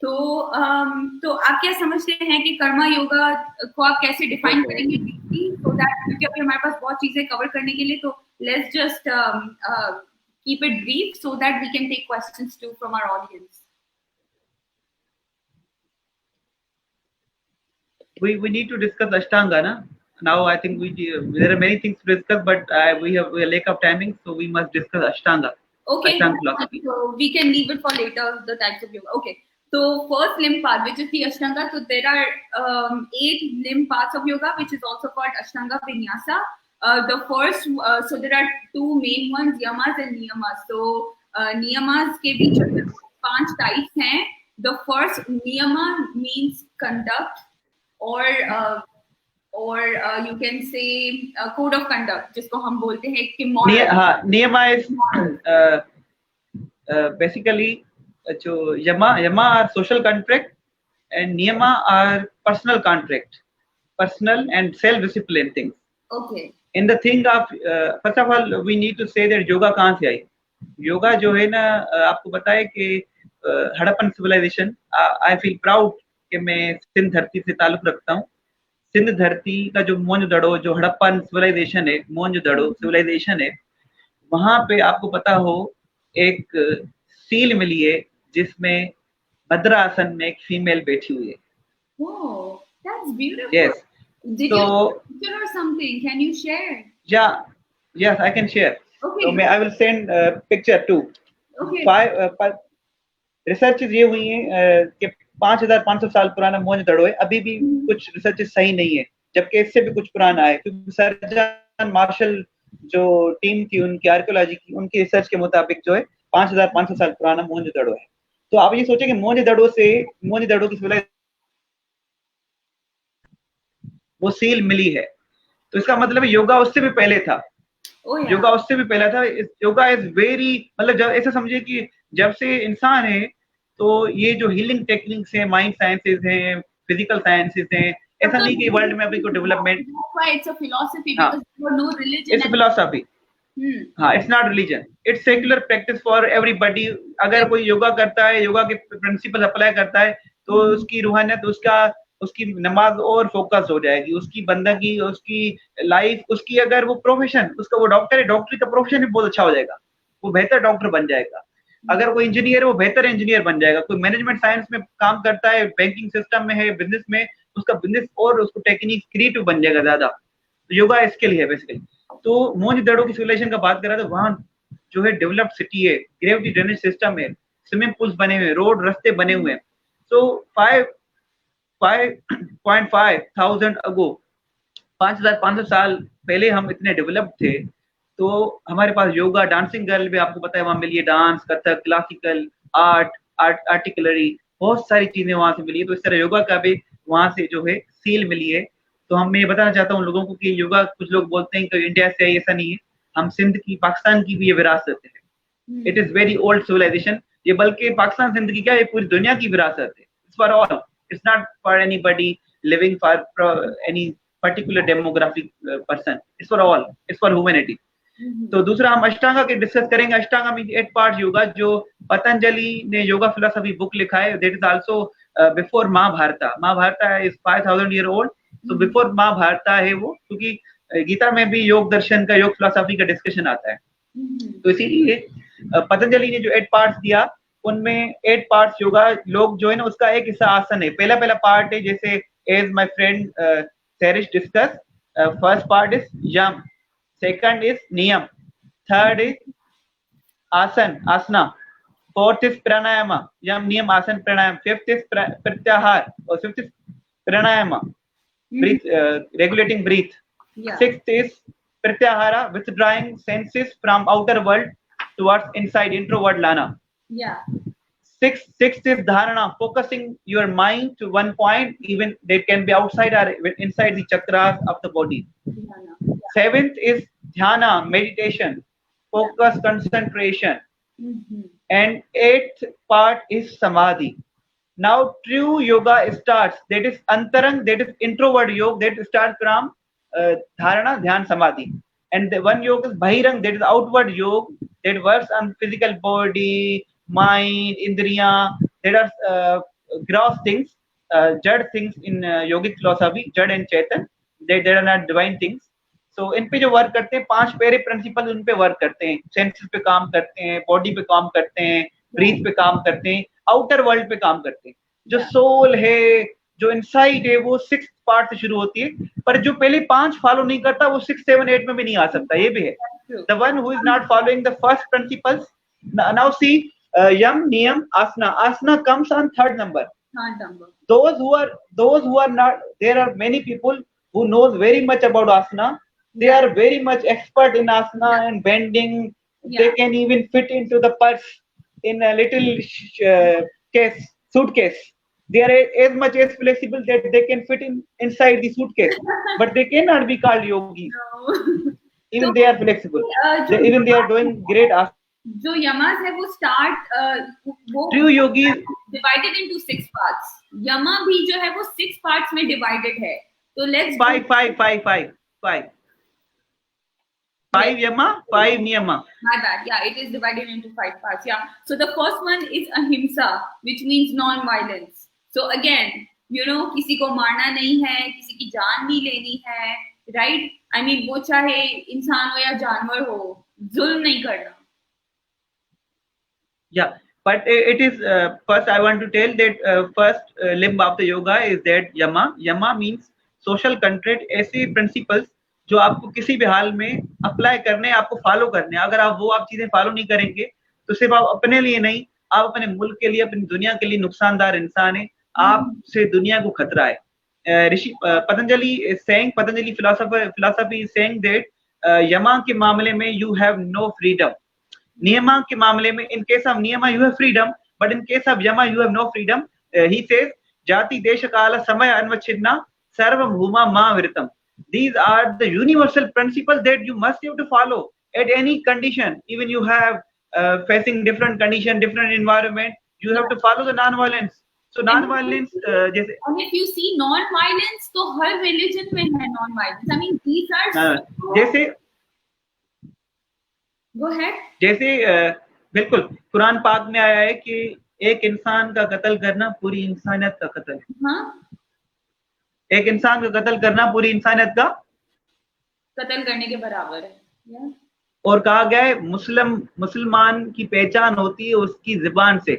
तो आप क्या समझते हैं कि कर्मा योगा को आप कैसे डिफाइन करेंगे? तो दैट, क्योंकि अभी हमारे पास बहुत चीजें कवर करने के लिए, तो let's just keep it brief so that we can take questions too from our audience. We need to discuss Ashtanga, na? Now I think there are many things to discuss, but we have a lack of timing, so we must discuss Ashtanga. Okay. Ashtanga philosophy. So we can leave it for later, the types of yoga. Okay. So first limb path, which is the Ashtanga. So there are 8 limb paths of yoga, which is also called Ashtanga Vinyasa. The first, so there are 2 main ones, yamas and niyamas. So niyamas के बीच 5 types हैं. The first niyama means conduct, or you can say code of conduct, जिसको हम बोलते हैं कि moral. हाँ, नियमा is basically जो yama are social contract and niyama are personal contract, personal and self discipline things. Okay. In the thing of first of all we need to say that yoga कहाँ से आई? योगा जो है ना, आपको बताया कि Harappan civilisation, I feel proud कि मैं सिंध धरती से ताल्लुक रखता हूँ। सिंध धरती का जो मोहनजोदड़ो, जो हड़प्पन सिविलाइजेशन है, मोहनजोदड़ो सिविलाइजेशन है, वहां पे आपको पता हो एक सील मिली है जिसमें भद्रासन में एक फीमेल बैठी हुई है। Oh, that's beautiful. Yes. Did you picture or something? Can you share? Yeah, yes, I can share. Okay. So I will send picture too. Okay. Researches ये हुई हैं कि 5500 साल पुराना मोहनजोदड़ो है। अभी भी कुछ रिसर्चेज सही नहीं है, जबकि इससे भी कुछ पुराना है, क्योंकि सर्जन मार्शल जो टीम थी उनकी आर्कियोलॉजी की, उनकी रिसर्च के मुताबिक जो है 5500 साल पुराना मोहनजोदड़ो है। तो आप ये सोचें कि मोहनजोदड़ो की वो सील मिली है, तो इसका मतलब है योगा उससे भी पहले था। योगा उससे भी पहले था। योगा इज वेरी, मतलब जब ऐसा समझिए कि जब से इंसान है तो ये जो हीलिंग टेक्निक्स हैं, माइंड साइंसेस हैं, फिजिकल साइंसेस हैं, ऐसा नहीं कि वर्ल्ड में अभी कोई डेवलपमेंट, इट्स फिलॉसफी, हाँ, it's not religion, it's secular practice for everybody. अगर कोई योगा करता है, योगा के प्रिंसिपल अप्लाई करता है, तो उसकी रूहानियत, उसकी नमाज और फोकस हो जाएगी, उसकी बंदगी, उसकी लाइफ, उसकी अगर वो प्रोफेशन, उसका वो डॉक्टर है, डॉक्टरी का प्रोफेशन भी बहुत अच्छा हो जाएगा, वो बेहतर डॉक्टर बन जाएगा। अगर कोई इंजीनियर है, वो बेहतर इंजीनियर बन जाएगा। कोई मैनेजमेंट साइंस में काम करता है, बैंकिंग सिस्टम में है, बिजनेस में, उसका बिजनेस और उसको टेक्निक क्रिएटिव बन जाएगा ज्यादा। तो योगा इसके लिए है बेसिकली। तो मोहनजोदड़ो की सिविलाइजेशन का बात कर रहा था, वहां जो है डेवलप्ड सिटी है, ग्रेविटी ड्रेनेज सिस्टम है, स्विमिंग पूल्स बने हुए हैं, रोड रास्ते बने हुए हैं. सो 5.5 अगो, 5,500 साल पहले हम इतने डेवलप्ड थे. तो हमारे पास योगा, डांसिंग गर्ल भी आपको पता है वहां मिली है, डांस, कथक, क्लासिकल, आर्टिकलरी, बहुत सारी चीजें वहां से मिली है. तो इस तरह योगा का भी वहां से जो है सील मिली है. तो हम ये बताना चाहता हूँ लोगों को कि योगा, कुछ लोग बोलते हैं कि इंडिया से है, ऐसा नहीं है. हम सिंध की, पाकिस्तान की भी ये विरासत है. It is very old civilisation. ये बल्कि पाकिस्तान सिंध की क्या, ये पूरी दुनिया की विरासत है. It's for all, it's not for anybody living for any particular demographic person. It's for all, it's for humanity. तो दूसरा हम अष्टांगा के डिस्कस करेंगे. अष्टांगा मीन 8 पार्ट योगा, जो पतंजलि ने योगा फिलोसफी बुक लिखा है. That is also before Mahabharata. Mahabharata is 5000 year old. तो बिफोर महाभारता है वो, क्योंकि गीता में भी योग दर्शन का, योग फिलोसफी का डिस्कशन आता है. तो इसीलिए पतंजलि ने जो 8 पार्ट्स दिया, उनमें 8 पार्ट्स योगा, लोग जो है ना उसका एक हिस्सा आसन है. पहला पार्ट है, जैसे as my friend Serish discuss, first part is yama, second is niyam, third is asana, fourth is pranayama, yam niyam asan pranayam, fifth is pratyahar, or fifth is pranayama, breathe, regulating breath. Sixth is pratyahara, withdrawing senses from outer world towards inside, introvert lana. Sixth is dharana, focusing your mind to one point, even that can be outside or inside the chakras of the body. Seventh is dhyana, meditation, focus, concentration. And 8th part is samadhi. Now true yoga starts, that is antarang, that is introvert yoga, that starts from dharana, dhyan, samadhi. And the one yoga is bahirang, that is outward yoga, that works on physical body, mind, indriya, that are gross things, jad things in yogic philosophy, jad and chetan, that are not divine things. So इन पे जो work करते हैं, 5 प्यारे principal उन पे work करते हैं. Senses पे काम करते हैं, बॉडी पे काम करते हैं, ब्रीथ पे काम करते हैं, आउटर वर्ल्ड पे काम करते हैं. जो सोल है, जो इनसाइट है, वो 6th पार्ट से शुरू होती है. पर जो पहले 5 फॉलो नहीं करता, वो 6, 7, 8 में भी नहीं आ सकता. ये भी है. The one who is not following the first principles. Now see, yama, niyama, asana. Asana comes on 3rd number. Those who are not, there are many people who knows very much about asana. They are very much expert in asana and bending. They can even fit into the purse in a little suitcase. They are as much as flexible that they can fit inside the suitcase, but they cannot be called yogis. No. Even they are flexible. Even they are doing great asana. जो यमास है वो वो true yogi divided into 6 parts. यमा भी जो है वो 6 parts में divided है. तो let's 5 yama, 5 niyama. My bad. Yeah, it is divided into 5 parts. Yeah. So the first one is ahimsa, which means non-violence. So again, you know, किसी को मारना नहीं है, किसी की जान नहीं लेनी है, right? I mean, वो चाहे इंसान हो या जानवर हो, जुल्म नहीं करना. Yeah, but it is first I want to tell that first limb of the yoga is that yama. Yama means social contract. ऐसे principles जो आपको किसी भी हाल में अप्लाई करने, आपको फॉलो करने. अगर आप चीजें फॉलो नहीं करेंगे, तो सिर्फ आप अपने लिए नहीं, आप अपने मुल्क के लिए, अपनी दुनिया के लिए नुकसानदार इंसान है. आपसे दुनिया को खतरा है. Rishi Patanjali philosophy is saying that yama के मामले में यू हैव नो फ्रीडम. नियमा के मामले में, in case of niyama you have freedom, but in case of yama you have no freedom. He says जाति देश काल समय अनवच्छिन्ना सर्वभूमा मा विरतम. These are the universal principles that you must have to follow at any condition. Even you have facing different condition, different environment, you have to follow the non-violence. So non-violence, जैसे, and if you see non-violence, तो हर religion में है non-violence. I mean, these are जैसे, go ahead. जैसे बिल्कुल कुरान पाक में आया है कि एक इंसान का कत्ल करना पूरी इंसानियत का कत्ल है. हाँ. एक इंसान का कत्ल करना पूरी इंसानियत का कत्ल करने के बराबर है. और कहा गया है मुसलमान की पहचान होती है उसकी जुबान से.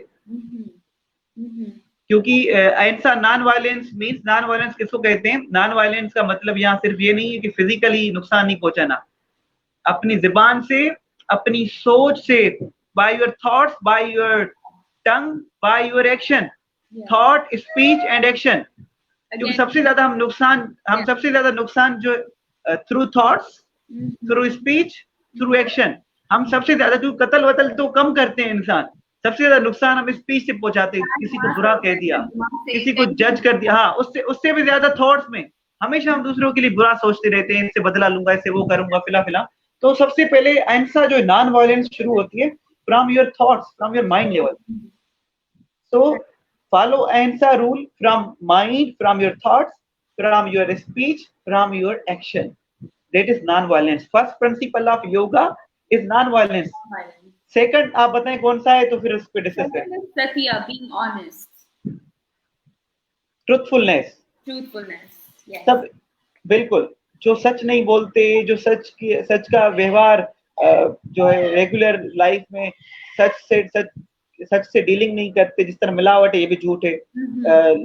क्योंकि ऐसा non violence means, non violence किसको कहते हैं? नॉन वायलेंस का मतलब यहाँ सिर्फ ये नहीं है कि फिजिकली नुकसान नहीं पहुंचाना. अपनी जुबान से अपनी सोच से, by your thoughts, by your tongue, by your action, thought, speech and action. क्योंकि सबसे ज्यादा हम सबसे ज्यादा नुकसान जो through thoughts, through speech, through action, हम सबसे ज्यादा जो कत्ल वतल तो कम करते हैं इंसान, सबसे ज्यादा नुकसान हम स्पीच से पहुंचाते हैं। किसी को बुरा कह दिया, किसी को जज कर दिया, हाँ, उससे भी ज्यादा थॉट्स में हमेशा हम दूसरों के लिए बुरा सोचते रहते हैं, इससे बदला लूंगा, इससे वो करूंगा, फिला फिला। तो सबसे पहले अहिंसा जो नॉन वायलेंस शुरू होती है from your thoughts, from your mind level. So follow ahimsa rule from mind, from your thoughts, from your speech, from your action. That is non-violence. First principle of yoga is non-violence. Second, आप बताएं कौन सा है तो फिर उस पर discuss करें। Satya, being honest. Truthfulness. Yes. सब बिल्कुल, जो सच नहीं बोलते, जो सच का व्यवहार जो है रेगुलर लाइफ में सच से डीलिंग नहीं करते, जिस तरह मिलावट है ये भी झूठ है,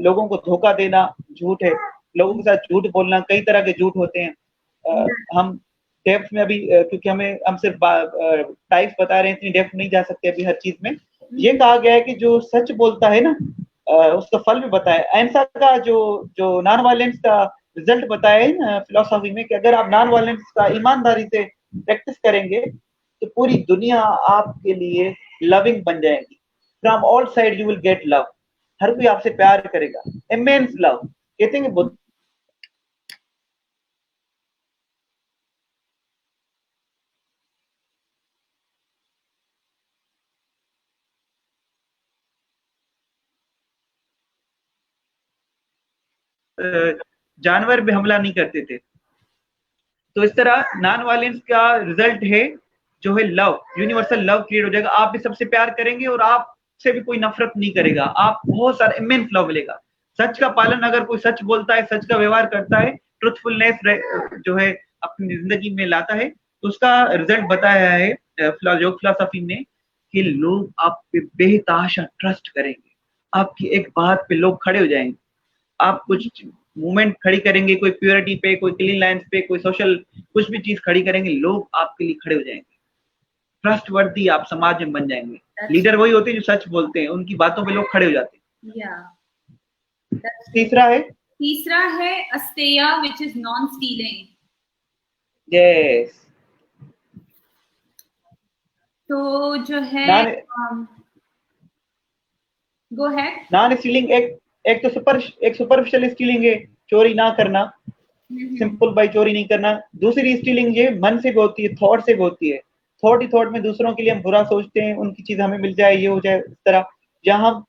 लोगों को धोखा देना झूठ है, लोगों के साथ झूठ बोलना, कई तरह के झूठ होते हैं। हम डेप्थ में अभी क्योंकि हम सिर्फ टाइप्स बता रहे हैं, इतनी डेप्थ नहीं जा सकते अभी हर चीज में। ये कहा गया है कि जो सच बोलता है ना उसका फल भी बताया। अहिंसा का जो नॉन वायलेंस का रिजल्ट बताया फिलोसॉफी में कि अगर आप नॉन वायलेंस का ईमानदारी से प्रैक्टिस करेंगे तो पूरी दुनिया आपके लिए लविंग बन जाएगी। From all sides you will get love. हर कोई आपसे प्यार करेगा, immense love. कहते हैं बुद्ध जानवर भी हमला नहीं करते थे। तो इस तरह नॉन वायलेंस का रिजल्ट है जो है लव, यूनिवर्सल लव क्रिएट हो जाएगा। आप भी सबसे प्यार करेंगे और आपसे भी कोई नफरत नहीं करेगा, आप बहुत सारा इमेंस लव मिलेगा। सच का पालन, अगर कोई सच बोलता है, सच का व्यवहार करता है, ट्रुथफुलनेस जो है अपनी जिंदगी में लाता है, तो उसका रिजल्ट बताया है योग फिलोसफी ने कि लोग आप पे बेतहाशा ट्रस्ट करेंगे, आपकी एक बात पे लोग खड़े हो जाएंगे। आप कुछ मूवमेंट खड़ी करेंगे, कोई प्योरिटी पे, कोई क्लीन लाइन्स पे, कोई सोशल कुछ भी चीज खड़ी करेंगे, लोग आपके लिए खड़े हो जाएंगे, ट्रस्टवर्दी आप समाज में बन जाएंगे। लीडर वही होते हैं जो सच बोलते हैं, उनकी बातों पे लोग खड़े हो जाते हैं। तीसरा है अस्तेय, which is non-stealing. Yes. तो जो है go ahead. नॉन स्टीलिंग एक सुपरफिशियल स्टीलिंग है, चोरी ना करना, सिंपल बाई चोरी नहीं करना। दूसरी स्टीलिंग ये मन से भी होती है, थॉट से भी होती है। थॉट ही थॉट में दूसरों के लिए हम बुरा सोचते हैं, उनकी चीज हमें मिल जाए, ये हो जाए, इस तरह। जहाँ हम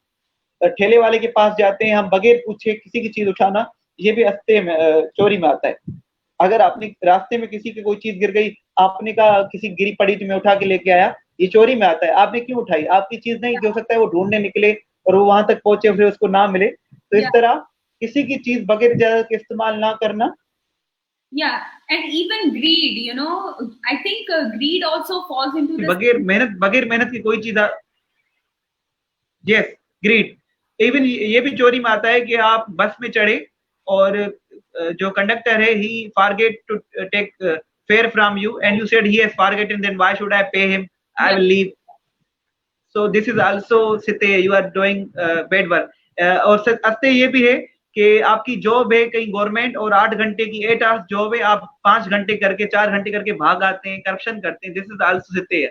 ठेले वाले के पास जाते हैं, हम बगैर पूछे किसी की चीज उठाना, ये भी अस्ते में चोरी में आता है। अगर आपने रास्ते में किसी की कोई चीज गिर गई, आपने कहा किसी गिरी पड़ी तो मैं उठा के लेके आया, ये चोरी में आता है। आपने क्यों उठाई? आपकी चीज नहीं, हो सकता है वो ढूंढने निकले और वो वहां तक पहुंचे फिर उसको ना मिले। तो इस तरह किसी की चीज बगैर इजाजत के इस्तेमाल ना करना। Yeah, and even greed, you know, I think greed also falls into this. बगैर मेहनत की कोई चीज, yes, greed, इवन ये भी चोरी में आता है कि आप बस में चढ़े और जो कंडक्टर है, he forget to take fare from you and you said he has forgotten, then why should I pay him? I will leave. So this is also site you are doing bad work. और अस्ते ये भी है कि आपकी job है कहीं government और 8 घंटे की 8 आवर्स जॉब है, आप 5 घंटे करके 4 घंटे करके भाग आते हैं, करप्शन करते हैं। This is also site,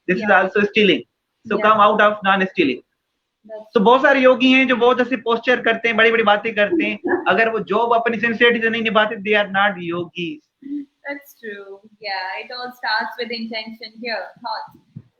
this is also stealing. So come out of non stealing. तो बहुत सारे योगी हैं जो बहुत ऐसे पोस्चर करते हैं, बड़ी बड़ी बातें करते हैं, अगर वो जॉब अपनी सिंसियरिटी से नहीं निभाते, they are not yogis. That's true. Yeah, it all starts with intention here, thoughts.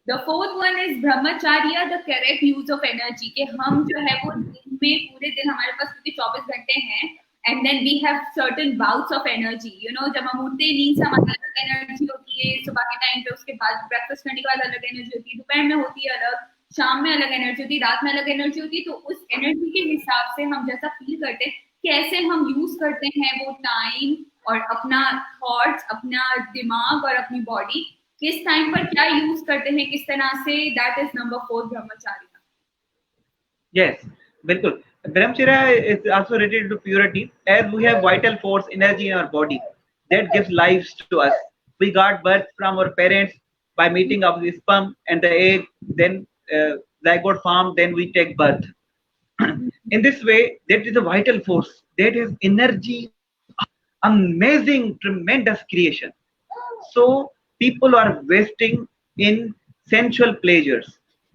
The fourth one is brahmacharya, the correct use of energy. कि हम जो है वो दिन में पूरे दिन हमारे पास क्योंकि 24 घंटे हैं, and then we have certain bouts of energy. You know, जब हम उठते हैं नींद से हमारी अलग एनर्जी होती है, सुबह के टाइम पे, उसके बाद ब्रेकफास्ट करने के बाद अलग एनर्जी होती है, दोपहर में होती है अलग, शाम में अलग एनर्जी होती है, रात में अलग एनर्जी होती है। तो उस एनर्जी के हिसाब से हम जैसा फील करते हैं, कैसे हम यूज करते हैं वो टाइम और अपना थॉट्स, अपना दिमाग और अपनी बॉडी, किस टाइम पर क्या यूज करते हैं, किस तरह से, दैट इज नंबर 4 ब्रह्मचार्य। Yes, बिल्कुल। Brahmacharya is also related to purity, as we have vital force, energy in our body that gives life to us. We got birth from our parents by meeting of the sperm and the egg, then zygote form, then we take birth. In this way, that is a vital force. That is energy, amazing, tremendous creation. So people are wasting in sensual pleasures.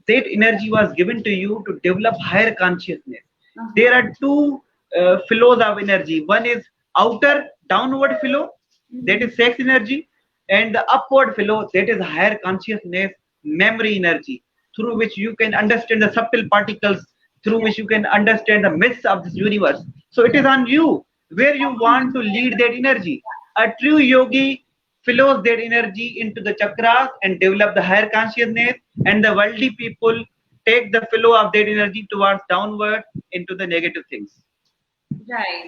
That energy was given to you to develop higher consciousness. There are two flows of energy. One is outer downward flow, that is sex energy, and the upward flow, that is higher consciousness, memory energy, through which you can understand the subtle particles, through which you can understand the myths of this universe. So it is on you where you want to lead that energy. A true yogi flows that energy into the chakras and develop the higher consciousness, and the worldly people take the flow of that energy towards downward into the negative things. Right.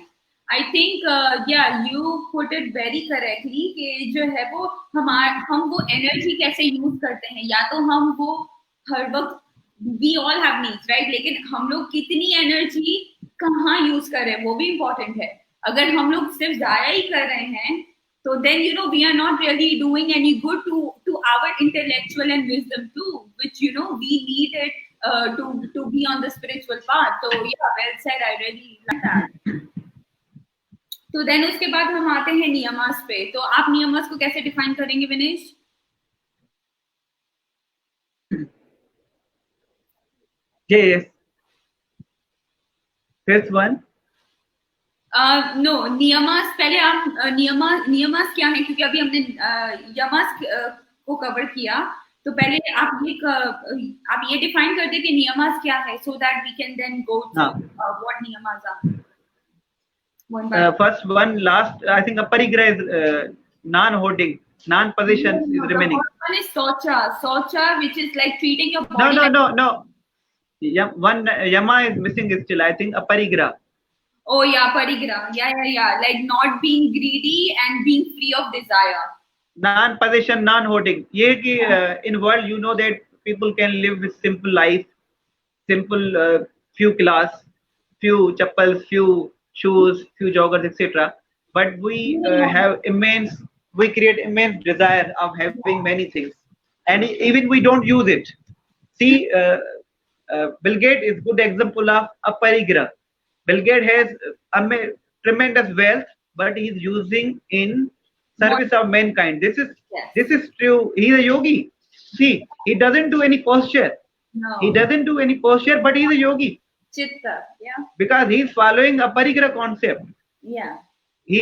I think yeah, you put it very correctly कि जो है वो हम वो energy कैसे use करते हैं, या तो हम वो हर वक्त we all have needs, right? लेकिन हम लोग कितनी energy कहाँ use कर रहे हैं वो भी important है. अगर हम लोग सिर्फ जाया ही कर रहे हैं, so then you know we are not really doing any good to our intellectual and wisdom too, which you know we need it to be on the spiritual path. So yeah, well said. I really like that. तो then उसके बाद हम आते हैं नियमास पे. तो आप नियमास को कैसे डिफाइन करेंगे Vinesh? Yes. First one. No niyamas पहले आप नियमास क्या है, क्योंकि अभी हमने यमास को कवर किया, तो पहले आप ये डिफाइन कर दे कि नियमास क्या है, so that we can then go to what niyamas are. First one, last, I think aparigraha is non-holding, non-possession is remaining. One is socha, which is like treating your body. No. One yama is missing still. I think aparigraha. Oh yeah, parigraha. Yeah. Like not being greedy and being free of desire. Non-possession, non-hoarding. ये कि in world you know that people can live with simple life, simple few clothes, few chappals, few shoes, few joggers, etc. But we we create immense desire of having many things, and even we don't use it. See, Bill Gates is good example of aparigraha. Bill Gates has tremendous wealth, but he is using in service of mankind. This is true. He is a yogi. See, he doesn't do any posture. No. He doesn't do any posture, but he is a yogi. Chitta, yeah. Because he is following a parigraha concept. Yeah. He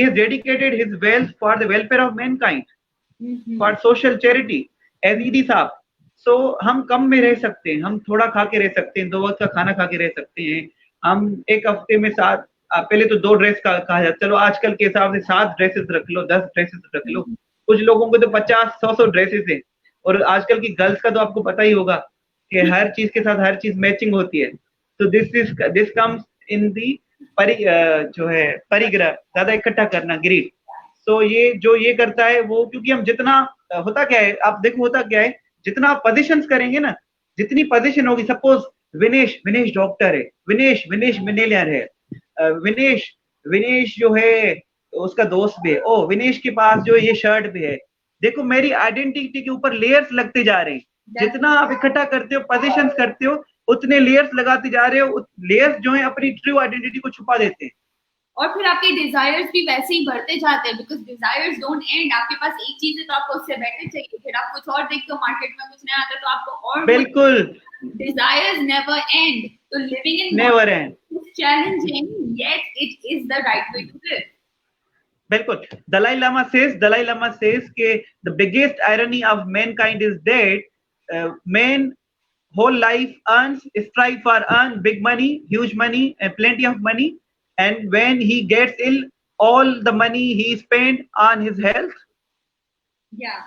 has dedicated his wealth for the welfare of mankind, for social charity. As E.D. साहब. So हम कम में रह सकते हैं, हम थोड़ा खा के रह सकते हैं, 2 वक्त का खाना खा के रह सकते हैं, हम एक हफ्ते में 7, पहले तो 2 ड्रेस कहा जाता, चलो आजकल के हिसाब से 7 ड्रेसेस रख लो, 10 ड्रेसेस रख लो. कुछ लोगों को तो 50-100 ड्रेसेस है, और आजकल की गर्ल्स का तो आपको पता ही होगा कि हर चीज के साथ हर चीज मैचिंग होती है. तो दिस कम्स इन दी जो है परिग्रह, ज्यादा इकट्ठा करना, ग्रीड. सो ये करता है वो, क्योंकि हम जितना होता क्या है, आप देखो होता क्या है, जितना आप पोजीशंस करेंगे ना, जितनी पोजीशन होगी, सपोज विनेश डॉक्टर है, विनेश मिनेलियर है, विनेश जो है उसका दोस्त भी है, ओ विनेश के पास जो ये शर्ट भी है. देखो मेरी आइडेंटिटी के ऊपर लेयर्स लगते जा रहे हैं. जितना आप इकट्ठा करते हो, पोजीशंस करते हो, उतने लेयर्स लगाते जा रहे हो. लेयर्स जो है अपनी ट्रू आइडेंटिटी को छुपा देते हैं, और फिर आपके डिजायर्स भी वैसे ही बढ़ते जाते हैं, बिकॉज डिजायर्स डोंट एंड. आपके पास एक चीज है तो आपको उससे बेटर चाहिए, फिर आप कुछ और देखते हो, मार्केट में कुछ नया आता है तो आपको और. बिल्कुल. Desires never end. So living in never end is challenging, yet it is the right way to live. बिल्कुल. Dalai Lama says कि the biggest irony of mankind is that man whole life strive for earn big money, huge money, and plenty of money, and when he gets ill, all the money he spent on his health. Yeah.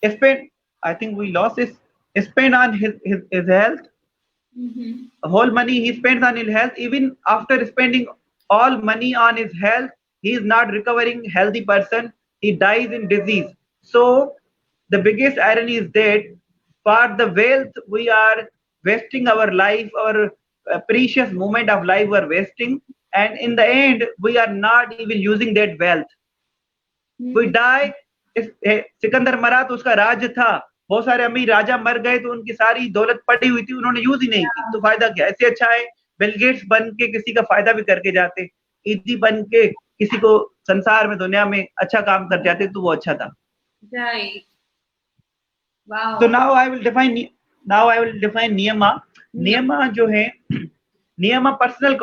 I think we lost this. Spend on his health. Whole money he spends on his health. Even after spending all money on his health, he is not recovering healthy person. He dies in disease. So the biggest irony is that for the wealth we are wasting our life, our precious moment of life we are wasting, and in the end we are not even using that wealth. We die Sikandar मरा तो उसका राज था, बहुत सारे अमीर राजा मर गए तो उनकी सारी दौलत पड़ी हुई थी, उन्होंने यूज ही नहीं की, तो फायदा क्या? ऐसे अच्छा है बिल गेट्स बन के किसी का फायदा भी करके जाते, ईदी बन के किसी को संसार में दुनिया में अच्छा काम कर जाते तो वो अच्छा था। Right. Wow. तो नाउ आई विल डिफाइन नियमा। नियमा जो है, नियमा पर्सनल,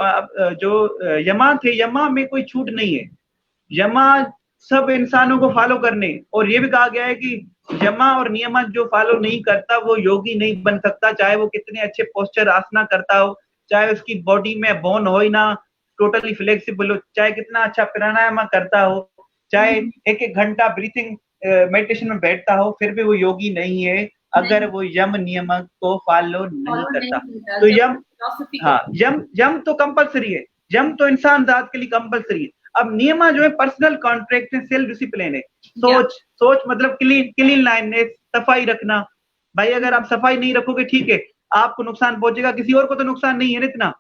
जो यमा थे, यमा में कोई छूट नहीं है, यमा सब इंसानों को फॉलो करने, और ये भी कहा गया है कि यमा और नियमा जो फॉलो नहीं करता वो योगी नहीं बन सकता, चाहे वो कितने अच्छे पोस्चर आसना करता हो, चाहे उसकी बॉडी में बोन हो ही ना, टोटली फ्लेक्सिबल हो, चाहे कितना अच्छा प्राणायाम करता हो, चाहे एक एक घंटा ब्रीथिंग मेडिटेशन में बैठता हो, फिर भी वो योगी नहीं है अगर वो यम नियम को फॉलो नहीं करता। तो यम, हाँ, यम तो कंपलसरी है, यम तो इंसान जात के लिए कंपलसरी है। अब नियमा जो है पर्सनल कॉन्ट्रैक्ट है, सेल्फ डिसिप्लिन है, सोच मतलब क्लीन लाइननेस, सफाई रखना। भाई अगर आप सफाई नहीं रखोगे ठीक है, आपको नुकसान पहुंचेगा, किसी और को तो नुकसान नहीं है ना इतना।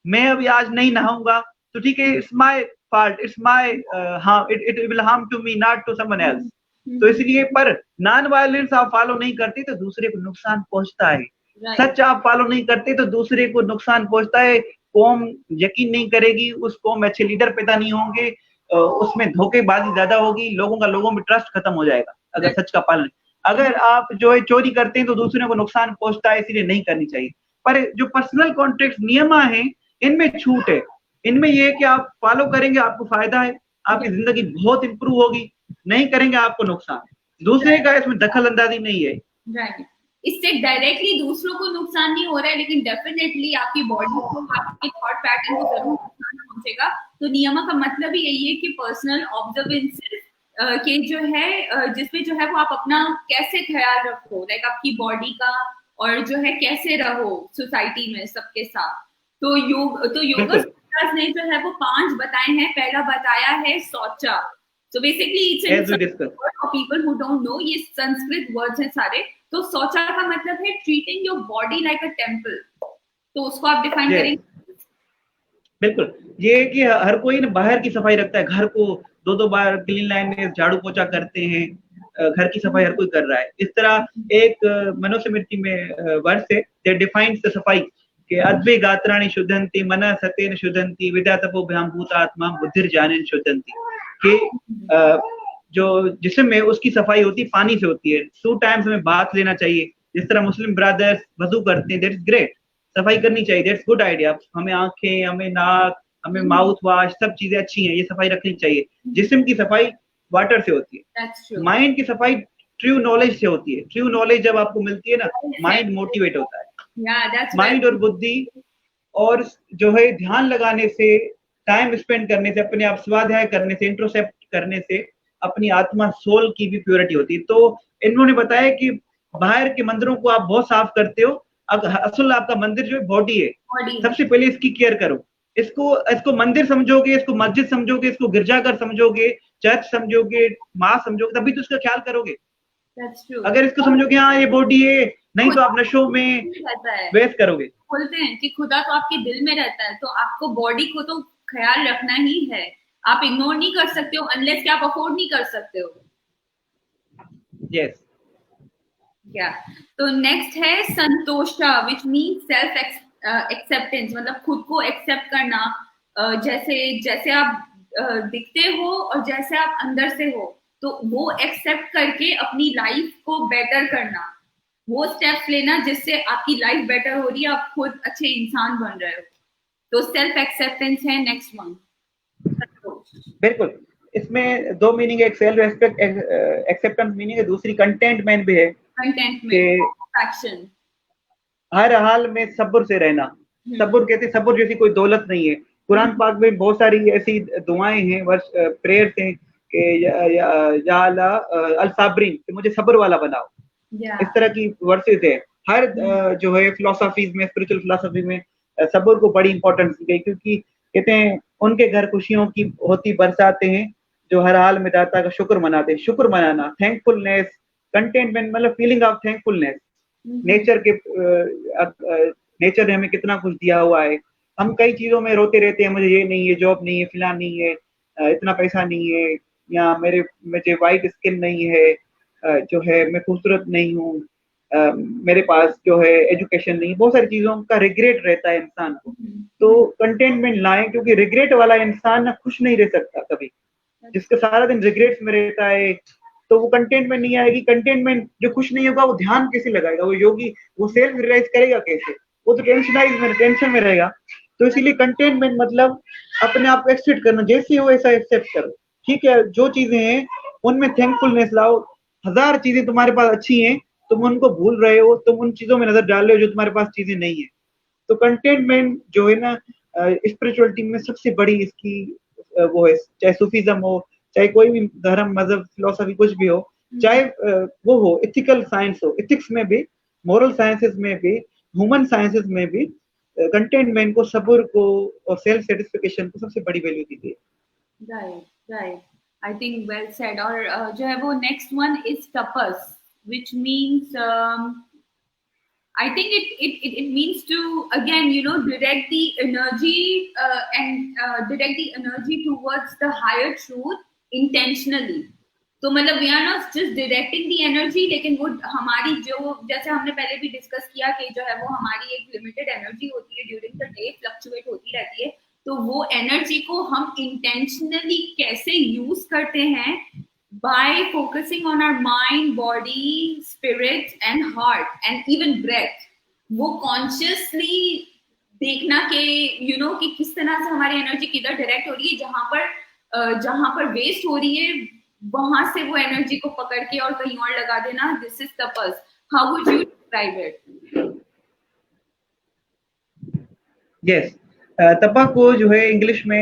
मैं अभी आज नहीं नहाऊंगा तो ठीक है, it's my fault, it's my it will harm to me not to someone else. तो इसलिए, पर नॉन वायलेंस आप फॉलो नहीं करते तो दूसरे को नुकसान पहुंचता है, सच आप फॉलो नहीं करते तो दूसरे को नुकसान पहुंचता है। कौम यकीन नहीं करेगी, उस कौम में अच्छे लीडर पैदा नहीं होंगे, उसमें धोखेबाजी ज्यादा होगी, लोगों का लोगों में ट्रस्ट खत्म हो जाएगा अगर सच का पालन। अगर आप जो है चोरी करते हैं तो दूसरे को नुकसान पहुंचता है, इसलिए नहीं करनी चाहिए। पर जो पर्सनल कॉन्ट्रैक्ट नियमा है इनमें छूट है, इनमें ये है कि आप फॉलो करेंगे आपको फायदा है, आपकी जिंदगी बहुत इंप्रूव होगी, नहीं करेंगे आपको नुकसान है, दूसरे का इसमें दखल अंदाजी नहीं है। राइट, इससे डायरेक्टली दूसरों को नुकसान नहीं हो रहा है, लेकिन डेफिनेटली आपकी बॉडी को, आपके थॉट पैटर्न को जरूर नुकसान पहुंचेगा। तो नियमा का मतलब ही यही है कि पर्सनल ऑब्जर्वेंसेस के जो है, जिसमें जो है वो आप अपना कैसे ख्याल रखो, लाइक आपकी बॉडी का, और जो है कैसे रहो सोसाइटी में सबके साथ। तो योगा ने जो है वो 5 बताए हैं। पहला बताया है शौचा। So basically it's for people who don't know, ये संस्कृत वर्ड्स हैं सारे। तो शौचा का मतलब है treating your body like a temple। तो उसको आप डिफाइन करेंगे? बिल्कुल, ये कि हर कोई ना बाहर की सफाई रखता है, घर को 2-2 बार क्लीन लाइन में झाड़ू पोछा करते हैं, घर की सफाई हर कोई कर रहा है। इस तरह एक मनुस्मृति में वर्ष है, दे डिफाइंस द सफाई कि अद्भि गात्राणि शुद्धन्ति, मनः सतेन शुद्धन्ति, विद्या तपोभ्याम भूतात्मा बुद्धिर्ज्ञानेन शुद्धन्ति। कि जो जिस्म में उसकी सफाई होती है पानी से होती है, 2 टाइम्स हमें बाथ लेना चाहिए, जिस तरह मुस्लिम ब्रदर्स वजू करते हैं, दैट्स ग्रेट, सफाई करनी चाहिए, दैट्स गुड आइडिया। हमें आंखें, हमें नाक, हमें माउथ वॉश, सब चीजें अच्छी हैं, ये सफाई रखनी चाहिए। जिस्म की सफाई वाटर से होती है, माइंड की सफाई ट्रू नॉलेज से होती है। ट्रू नॉलेज जब आपको मिलती है ना, माइंड मोटिवेट होता है, माइंड और बुद्धि, और जो है ध्यान लगाने से, टाइम स्पेंड करने से, अपने आप स्वाध्याय करने से, इंट्रोस्पेक्ट करने से अपनी आत्मा, सोल की भी प्योरिटी होती है। तो इन्होंने बताया कि बाहर के मंदिरों को आप बहुत साफ करते हो, असल आपका मंदिर जो है बॉडी है, सबसे पहले इसकी केयर करो। इसको मंदिर समझोगे, इसको मस्जिद समझोगे, इसको गिरजाघर समझोगे, चर्च समझोगे, माँ समझोगे, तभी तो उसका ख्याल करोगे। अगर इसको समझोगे हाँ ये बॉडी है, नहीं तो आप नशों में वेस्ट करोगे। बोलते हैं कि खुदा तो आपके दिल में रहता है, तो आपको बॉडी को तो ख्याल रखना ही है, आप इग्नोर नहीं कर सकते हो अनलेस कि आप अफोर्ड नहीं कर सकते हो। यस, क्या तो नेक्स्ट है संतोषा, विच मीन्स सेल्फ एक्सेप्टेंस, मतलब खुद को एक्सेप्ट करना, जैसे आप दिखते हो और जैसे आप अंदर से हो, तो वो एक्सेप्ट करके अपनी लाइफ को बेटर करना, वो स्टेप्स लेना जिससे आपकी लाइफ बेटर हो रही है, आप खुद अच्छे इंसान बन रहे हो। तो सेल्फ एक्सेप्टेंस है नेक्स्ट वन। बिल्कुल, इसमें 2 मीनिंग है, एक सेल्फ एक्सेप्टेंस मीनिंग है, दूसरी कंटेंटमेंट भी है, कंटेंटमेंट, हर हाल में सब्र से रहना। सब्र कहते हैं, सब्र जैसी कोई दौलत नहीं है। कुरान पाक में बहुत सारी ऐसी दुआएं हैं, प्रेयर्स हैं कि या अल्लाह अल साबरीन, कि मुझे सब्र वाला बनाओ। इस तरह की वर्सेस है। हर जो है फिलोसफीज में, स्पिरिचुअल फिलोसफी में सब्र को बड़ी इंपॉर्टेंस दी गई, क्योंकि कहते हैं उनके घर खुशियों की होती बरसाते हैं जो हर हाल में दाता का शुक्र मनाते हैं। शुक्र मनाना, थैंकफुलनेस, कंटेंटमेंट मतलब फीलिंग ऑफ थैंकफुलनेस। नेचर ने हमें कितना कुछ दिया हुआ है, हम कई चीजों में रोते रहते हैं, मुझे ये नहीं है, जॉब नहीं है, फिलहाल नहीं है, इतना पैसा नहीं है, या मुझे वाइट स्किन नहीं है, जो है मैं खूबसूरत नहीं हूँ, मेरे पास जो है एजुकेशन नहीं, बहुत सारी चीजों का रिग्रेट रहता है इंसान को। तो कंटेनमेंट लाएं, क्योंकि रिग्रेट वाला इंसान ना खुश नहीं रह सकता कभी। जिसका सारा दिन रिग्रेट्स में रहता है तो वो कंटेनमेंट नहीं आएगी। कंटेनमेंट जो खुश नहीं होगा वो ध्यान कैसे लगाएगा, वो योगी वो सेल्फ रियलाइज करेगा कैसे, वो तो टेंशन में रहेगा। तो इसीलिए कंटेनमेंट मतलब अपने आप को एक्सेप्ट करना, जैसे हो ऐसा एक्सेप्ट करो। ठीक है, जो चीजें हैं उनमें थैंकफुलनेस लाओ। हजार चीजें तुम्हारे पास अच्छी हैं, तुम उनको भूल रहे हो, तुम उन चीजों में नजर डाल रहे हो जो तुम्हारे पास चीजें नहीं है। तो कंटेनमेंट जो है ना स्पिरिचुअलिटी में सबसे बड़ी इसकी वो है, चाहे सूफीज्म हो, चाहे कोई भी धर्म, मजहब, फिलोसफी कुछ भी हो, चाहे वो हो इथिकल साइंस हो, इथिक्स में भी, मॉरल साइंसेस में भी, ह्यूमन साइंसेस में भी कंटेनमेंट को, सब्र को और सेल्फ सेटिस्फिकेशन को सबसे बड़ी वैल्यू दी है। Right, I think well said. और जो है वो next one is tapas, which means I think it means to, again, you know, direct the energy direct the energy towards the higher truth intentionally. तो मतलब we are not just directing the energy, लेकिन वो हमारी जो, जैसे हमने पहले भी डिस्कस किया कि जो है वो हमारी एक लिमिटेड एनर्जी होती है, ड्यूरिंग द डे फ्लक्चुएट होती रहती है। तो वो एनर्जी को हम इंटेंशनली कैसे यूज करते हैं, by focusing on our mind, body, spirit and heart and even breath, वो consciously देखना कि you know कि किस तरह से हमारी एनर्जी किधर डायरेक्ट हो रही है, जहां पर वेस्ट हो रही है वहां से वो एनर्जी को पकड़ के और कहीं और लगा देना। This is tapas. How would you describe it? Yes, tapa को जो है इंग्लिश में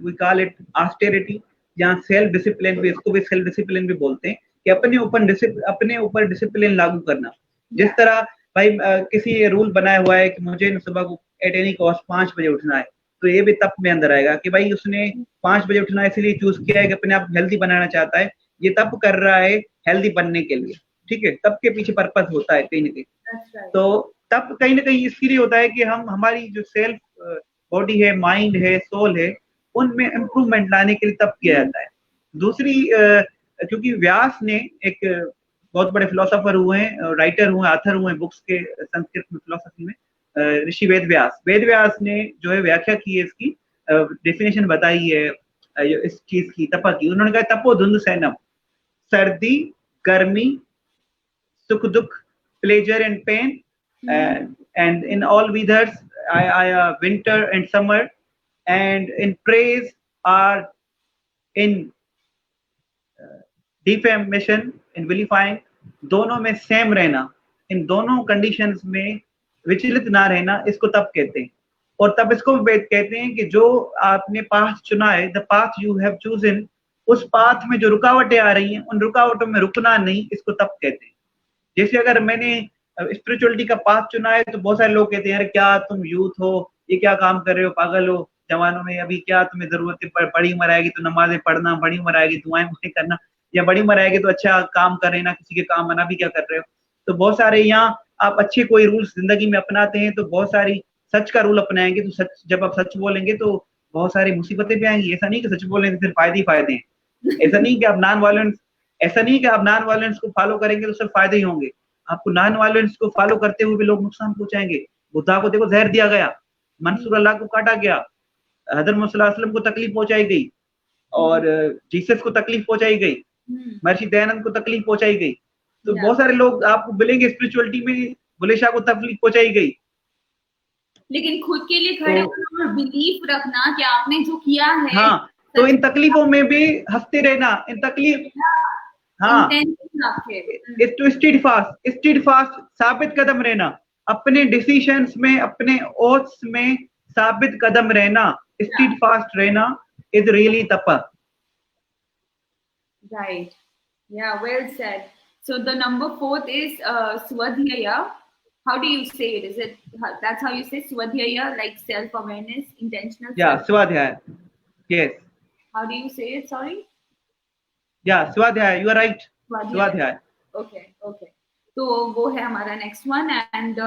वी कॉल इट ऑस्टेरिटी, या सेल्फ डिसिप्लिन भी, इसको भी सेल्फ डिसिप्लिन भी बोलते हैं, कि अपने ऊपर डिसिप्लिन लागू करना। जिस तरह भाई किसी रूल बनाया हुआ है कि मुझे सुबह को एट एनी कॉस्ट 5 बजे उठना है, तो ये भी तप में अंदर आएगा कि भाई उसने 5 बजे उठना इसलिए चूज किया है कि अपने आप हेल्दी बनाना चाहता है, ये तप कर रहा है हेल्दी बनने के लिए। ठीक है, तप के पीछे पर्पस होता है कहीं ना कहीं। तो तप कहीं ना कहीं इसलिए होता है कि हम हमारी जो सेल्फ बॉडी है, माइंड है, सोल है, उनमें इम्प्रूवमेंट लाने के लिए तप किया जाता है। दूसरी क्योंकि व्यास ने एक बहुत बड़े फिलोसोफर हुए हैं, राइटर हुए, ऑथर हुए बुक्स के संस्कृत में, फिलोसफी में, ऋषि वेद व्यास ने जो है व्याख्या की है, इसकी डेफिनेशन बताई है इस चीज की, तपा की। उन्होंने कहा तपो धुंध सैनम, सर्दी, गर्मी, सुख दुख, pleasure and pain, and in all weathers, winter and summer, and in praise or in defamation, in vilifying, दोनों में सेम रहना, इन दोनों कंडीशंस में विचलित ना रहना, इसको तप कहते हैं। और तब इसको कहते हैं कि जो आपने पाथ चुना है, the path you have chosen, उस पाथ में जो रुकावटें आ रही हैं, उन रुकावटों में रुकना नहीं, इसको तप कहते हैं। जैसे अगर मैंने स्पिरिचुअलिटी का पाथ चुना है, तो बहुत सारे लोग कहते हैं, अरे क्या तुम यूथ हो, ये क्या काम कर रहे हो, पागल हो, जवानों में अभी क्या तुम्हें जरूरत है, बड़ी उम्र आएगी तो नमाजें पढ़ना, बड़ी उम्र आएगी दुआएं करना, या बड़ी उम्र आएगी तो अच्छा काम कर रहे ना, किसी के काम आना भी क्या कर रहे हो। तो बहुत सारे यहाँ आप अच्छे कोई रूल्स जिंदगी में अपनाते हैं, तो बहुत सारी सच का रूल अपनाएंगे, तो सच, जब आप सच बोलेंगे तो बहुत सारी मुसीबतें भी आएंगी। ऐसा नहीं कि सच बोलेंगे तो सिर्फ फायदे ही फायदे हैं। ऐसा नहीं कि आप नॉन वायलेंस को फॉलो करेंगे तो सिर्फ फायदे ही होंगे। आपको नॉन वायलेंस को फॉलो करते हुए भी लोग नुकसान पहुंचाएंगे। बुद्धा को देखो जहर दिया गया, मंसूर अल्लाह को काटा गया, हजरत मोहम्मद सल्लल्लाहु अलैहि वसल्लम को तकलीफ पहुंचाई गई, और जीसस को तकलीफ पहुंचाई गई, महर्षि दयानंद को तकलीफ पहुंचाई गई। तो बहुत सारे लोग आपको मिलेंगे स्पिरिचुअलिटी में, बुले शाह को तकलीफ पहुंचाई गई। लेकिन खुद के लिए खड़े होना और बिलीफ रखना कि आपने जो किया है, हाँ, तो इन तकलीफों में भी हंसते रहना, इन तकलीफ, हाँ, स्टीड फास्ट, साबित कदम रहना, अपने डिसीजंस में, अपने ओथ्स में साबित कदम रहना, स्टीड फास्ट रहना इज रियली तपा। Right. Yeah, well said. So the number 4th is Swadhyaya. How do you say it? Is it, that's how you say Swadhyaya, like self-awareness, intentional? Yeah, Swadhyaya. Yes. How do you say it? Sorry. Yeah, Swadhyaya. You are right. Swadhyaya. Okay. तो वो है हमारा next one. And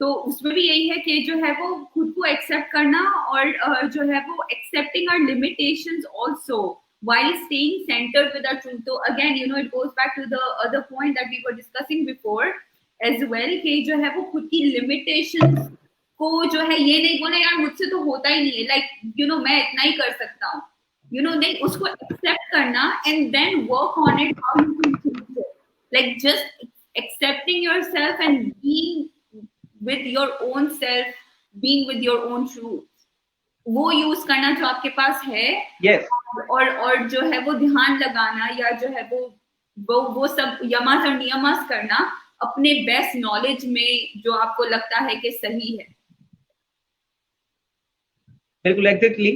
तो उसमें भी यही है कि जो है वो खुद को एक्सेप्ट करना, और जो है वो accepting our limitations also, while staying centered with our truth. So again, it goes back to the other point that we were discussing before as well, कि जो है वो खुद की limitations को जो है ये नहीं बोलना यार मुझसे तो होता ही नहीं है, like मैं इतना ही कर सकता हूँ, नहीं, उसको accept करना and then work on it, how you can change it, like just accepting yourself and being with your own self, being with your own truth, वो यूज करना जो आपके पास है. yes. और जो है वो ध्यान लगाना या जो है वो सब यमास और नियमास करना अपने बेस्ट नॉलेज में जो आपको लगता है कि सही है. बिल्कुल एग्जैक्टली.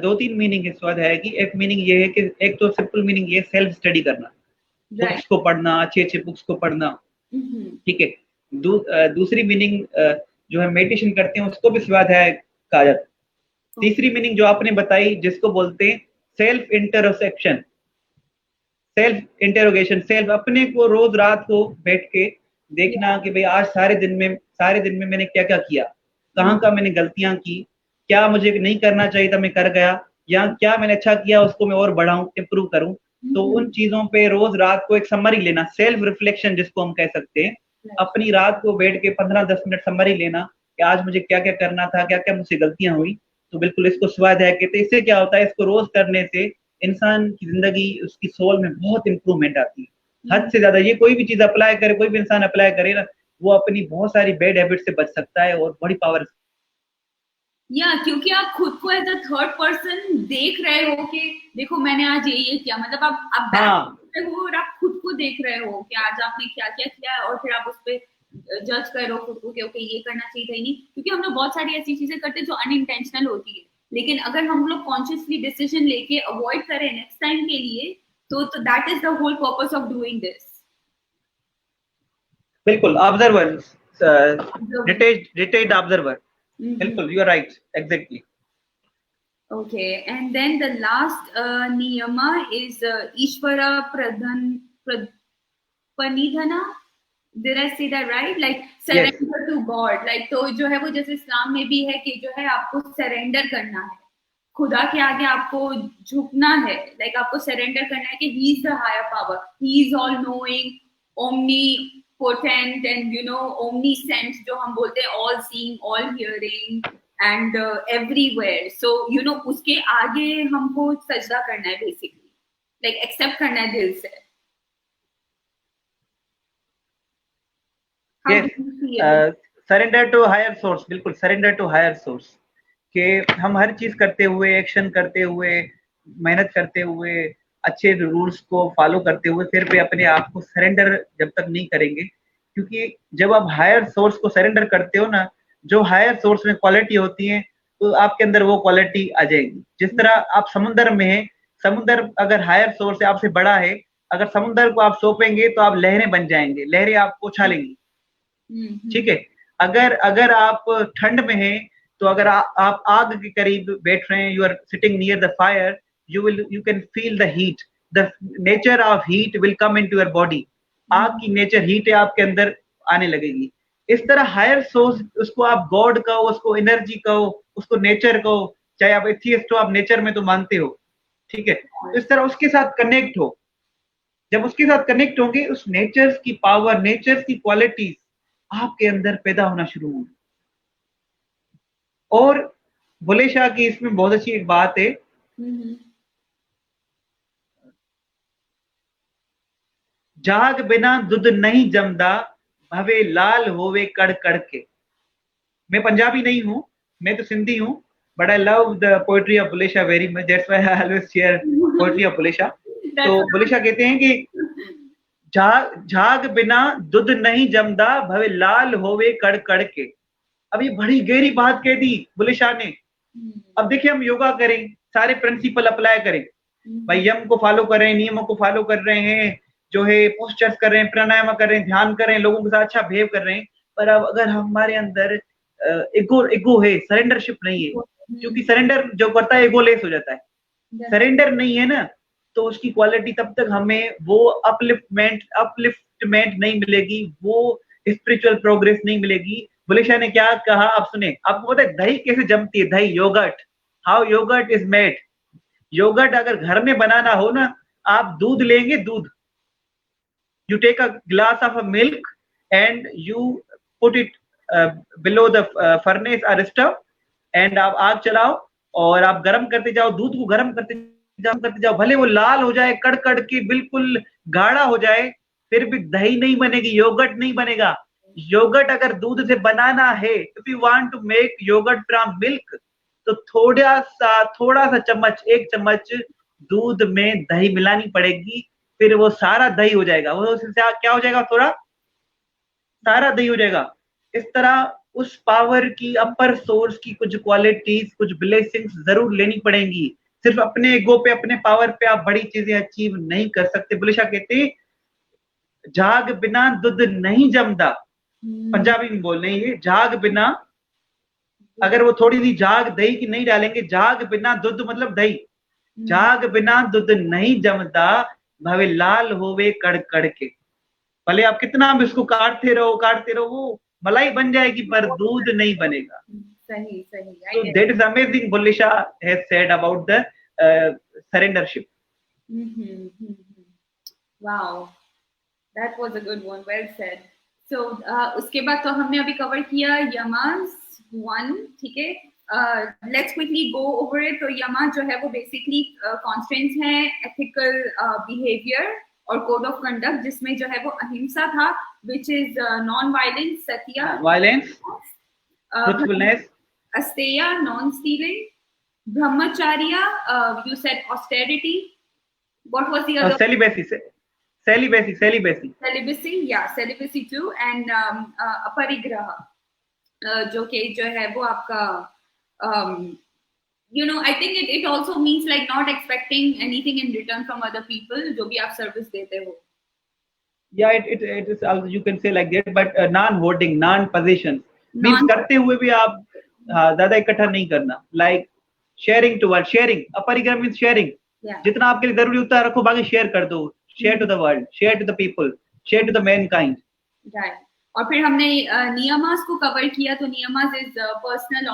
दो तीन मीनिंग इस बात है कि एक मीनिंग ये है कि एक तो सिंपल मीनिंग ये सेल्फ स्टडी करना, बुक्स को पढ़ना, अच्छे बुक्स को पढ़ना, ठीक है. दूसरी मीनिंग जो है मेडिटेशन करते हैं उसको भी स्वाध्याय कहा जाता है. तीसरी मीनिंग जो आपने बताई जिसको बोलते हैं सेल्फ इंटरोस्पेक्शन, सेल्फ इंटेरोगेशन, सेल्फ अपने को रोज रात को बैठ के देखना कि भाई आज सारे दिन में मैंने क्या क्या किया, कहाँ का मैंने गलतियां की, क्या मुझे नहीं करना चाहिए था मैं कर गया, या क्या मैंने अच्छा किया उसको मैं और बढ़ाऊं, इम्प्रूव करूं. तो उन चीजों पे रोज रात को एक समरी लेना, सेल्फ रिफ्लेक्शन जिसको हम कह सकते हैं. अपनी रात को बैठ के 15-10 मिनट समरी लेना कि आज मुझे क्या क्या करना था, क्या क्या मुझसे गलतियां हुई. तो बिल्कुल इसको स्वाध्याय कहते हैं. इससे क्या होता है, इसको रोज करने से इंसान की जिंदगी, उसकी सोल में बहुत इंप्रूवमेंट आती है, हद से ज्यादा. ये कोई भी चीज अप्लाई करे, कोई भी इंसान अप्लाई करे ना, वो अपनी बहुत सारी बैड हैबिट से बच सकता है और बड़ी पावर. क्योंकि आप खुद को एज अ थर्ड पर्सन देख रहे हो कि देखो मैंने आज ये किया, मतलब आप बैक हो और आप खुद को देख रहे हो कि आज आपने क्या क्या किया है, और फिर आप उस पर जज कर रहे हो खुद को कि ओके ये करना चाहिए था ही नहीं. क्योंकि हम लोग बहुत सारी ऐसी चीजें करते हैं जो अनइंटेंशनल होती है, लेकिन अगर हम लोग कॉन्शियसली डिसीजन लेके अवॉइड करें नेक्स्ट टाइम के लिए, तो that is the whole purpose of doing this. बिल्कुल, ऑब्जर्वर, डिटेल्ड ऑब्जर्वर. बिल्कुल, you are right, exactly. Okay, and then the last niyama is Ishvara Pranidhana. Did I say that right? Like surrender to God. Like तो जो है वो जैसे इस्लाम में भी है कि जो है आपको सरेंडर करना है, खुदा के आगे आपको झुकना है, like आपको सरेंडर करना है कि he is the higher power, he is all knowing, omnipotent and omniscient जो हम बोलते हैं, all seeing, all hearing and everywhere. So उसके आगे हमको सजदा करना है basically, like accept करना है दिल से. Surrender to higher source. बिल्कुल, सरेंडर टू हायर सोर्स के हम हर चीज करते हुए, एक्शन करते हुए, मेहनत करते हुए, अच्छे रूल्स को फॉलो करते हुए, फिर भी अपने आप को सरेंडर जब तक नहीं करेंगे, क्योंकि जब आप हायर सोर्स को सरेंडर करते हो ना, जो हायर सोर्स में क्वालिटी होती है तो आपके अंदर वो क्वालिटी आ जाएगी. जिस तरह आप समुद्र में है, समुद्र अगर हायर सोर्स है, आपसे बड़ा है, अगर समुद्र को आप सौंपेंगे तो आप लहरें बन जाएंगे, लहरें आपको उछालेंगी. ठीक है. अगर आप ठंड में हैं, तो अगर आप आग के करीब बैठ रहे हैं, you are sitting near the fire, you can feel the heat, the nature of heat will come into your body. आग की नेचर हीट है, आपके अंदर आने लगेगी. इस तरह हायर सोर्स, उसको आप गॉड कहो, उसको एनर्जी कहो, उसको नेचर कहो, चाहे आप एथियस्ट हो, आप नेचर में तो मानते हो, ठीक है. इस तरह उसके साथ कनेक्ट हो. जब उसके साथ कनेक्ट होंगे, उस नेचर की पावर, नेचर की क्वालिटीज आपके अंदर पैदा होना शुरू होंगी. और भोले शाह की इसमें बहुत अच्छी एक बात है, जाग बिना दूध नहीं जमदा, भवे लाल होवे कड़ कड़ के. मैं पंजाबी नहीं हूँ, मैं तो सिंधी हूँ, but I love the poetry of Bhule Shah very much. That's why I always share poetry of Bhule Shah. तो भोले शाह कहते हैं कि झाग बिना दूध नहीं जमदा, भवे लाल होवे कड़ कड़ के. अब ये बड़ी गहरी बात कह दी भोले शाह ने. अब देखिए, हम योगा करें, सारे प्रिंसिपल अप्लाई करें, भाई यम को फॉलो कर रहे हैं, नियमों को फॉलो कर रहे हैं, जो है पोस्चर्स कर रहे हैं, प्राणायाम कर रहे हैं, ध्यान कर रहे हैं, लोगों के साथ अच्छा बिहेव कर रहे हैं, पर अब अगर हमारे अंदर ईगो है, सरेंडरशिप नहीं है, क्योंकि सरेंडर जो करता है ईगोलेस हो जाता है. सरेंडर नहीं है ना, तो उसकी क्वालिटी तब तक हमें वो अपलिफ्टमेंट नहीं मिलेगी, वो स्पिरिचुअल प्रोग्रेस नहीं मिलेगी. भोले शाह ने क्या कहा, आप सुने. आपको पता है दही कैसे जमती है? दही, yoghurt, how yoghurt is made. Yoghurt अगर घर में बनाना हो ना, आप दूध लेंगे, दूध, you take a glass of a milk and you put it below the furnace or stove, and आप आग चलाओ और आप गर्म करते जाओ, दूध को गर्म करते जाओ, भले वो लाल हो जाए, कड़ के बिल्कुल गाढ़ा हो जाए, फिर भी दही नहीं बनेगी, योगर्ट नहीं बनेगा। योगर्ट अगर दूध से बनाना है, if you want to make yoghurt from milk, तो थोड़ा सा चम्मच, 1 चम्मच दूध में दही मिलानी पड़ेगी, फिर वो सारा दही हो जाएगा। वो क्या हो जाएगा, थोड़ा सारा दही हो जाएगा। इस तरह उस पावर की, अपर सोर्स की कुछ क्वालिटीज, कुछ ब्लेसिंग्स जरूर लेनी पड़ेंगी। सिर्फ अपने ईगो पे, अपने पावर पे आप बड़ी चीजें अचीव नहीं कर सकते। बुले शाह कहते, जाग बिना दूध नहीं जमदा, पंजाबी में बोल रहे हैं ये, जाग बिना, अगर वो थोड़ी सी जाग दही की नहीं डालेंगे, जाग बिना दूध मतलब दही, जाग बिना दूध नहीं जमदा, भावे लाल होवे कड़ के। भले आप कितना भी उसको काटते रहो, वो मलाई बन जाएगी पर दूध नहीं बनेगा। सही। So that is amazing. Bulle Shah has said about the surrendership. Wow, that was a good one. Well said. So उसके बाद तो हमने अभी कवर किया yamas 1, ठीक है। Let's quickly go over it. तो yama जो है वो basically constraints हैं ethical behavior और code of conduct, जिसमें जो है वो अहिंसा था, which is non-violence, satya, violence, truthfulness, asteya, non-stealing, brahmacharya, you said austerity. What was the other? Celibacy, yeah, celibacy too, and aparigraha, जो है वो आपका I think it also means like not expecting anything in return from other people, जो भी आप service देते हो. Yeah, it is also, you can say like that, but non-hoarding, non-possession means करते हुए भी आप ज़्यादा इकट्ठा नहीं करना, like sharing to world, sharing, अपरिग्रह means sharing. Yeah. जितना आपके लिए जरूरी होता है रखो, बाकी शेयर कर दो, share to the world, share to the people, share to the mankind. Right. और फिर हमने नियमास को कवर किया। तो नियमास इज पर्सनल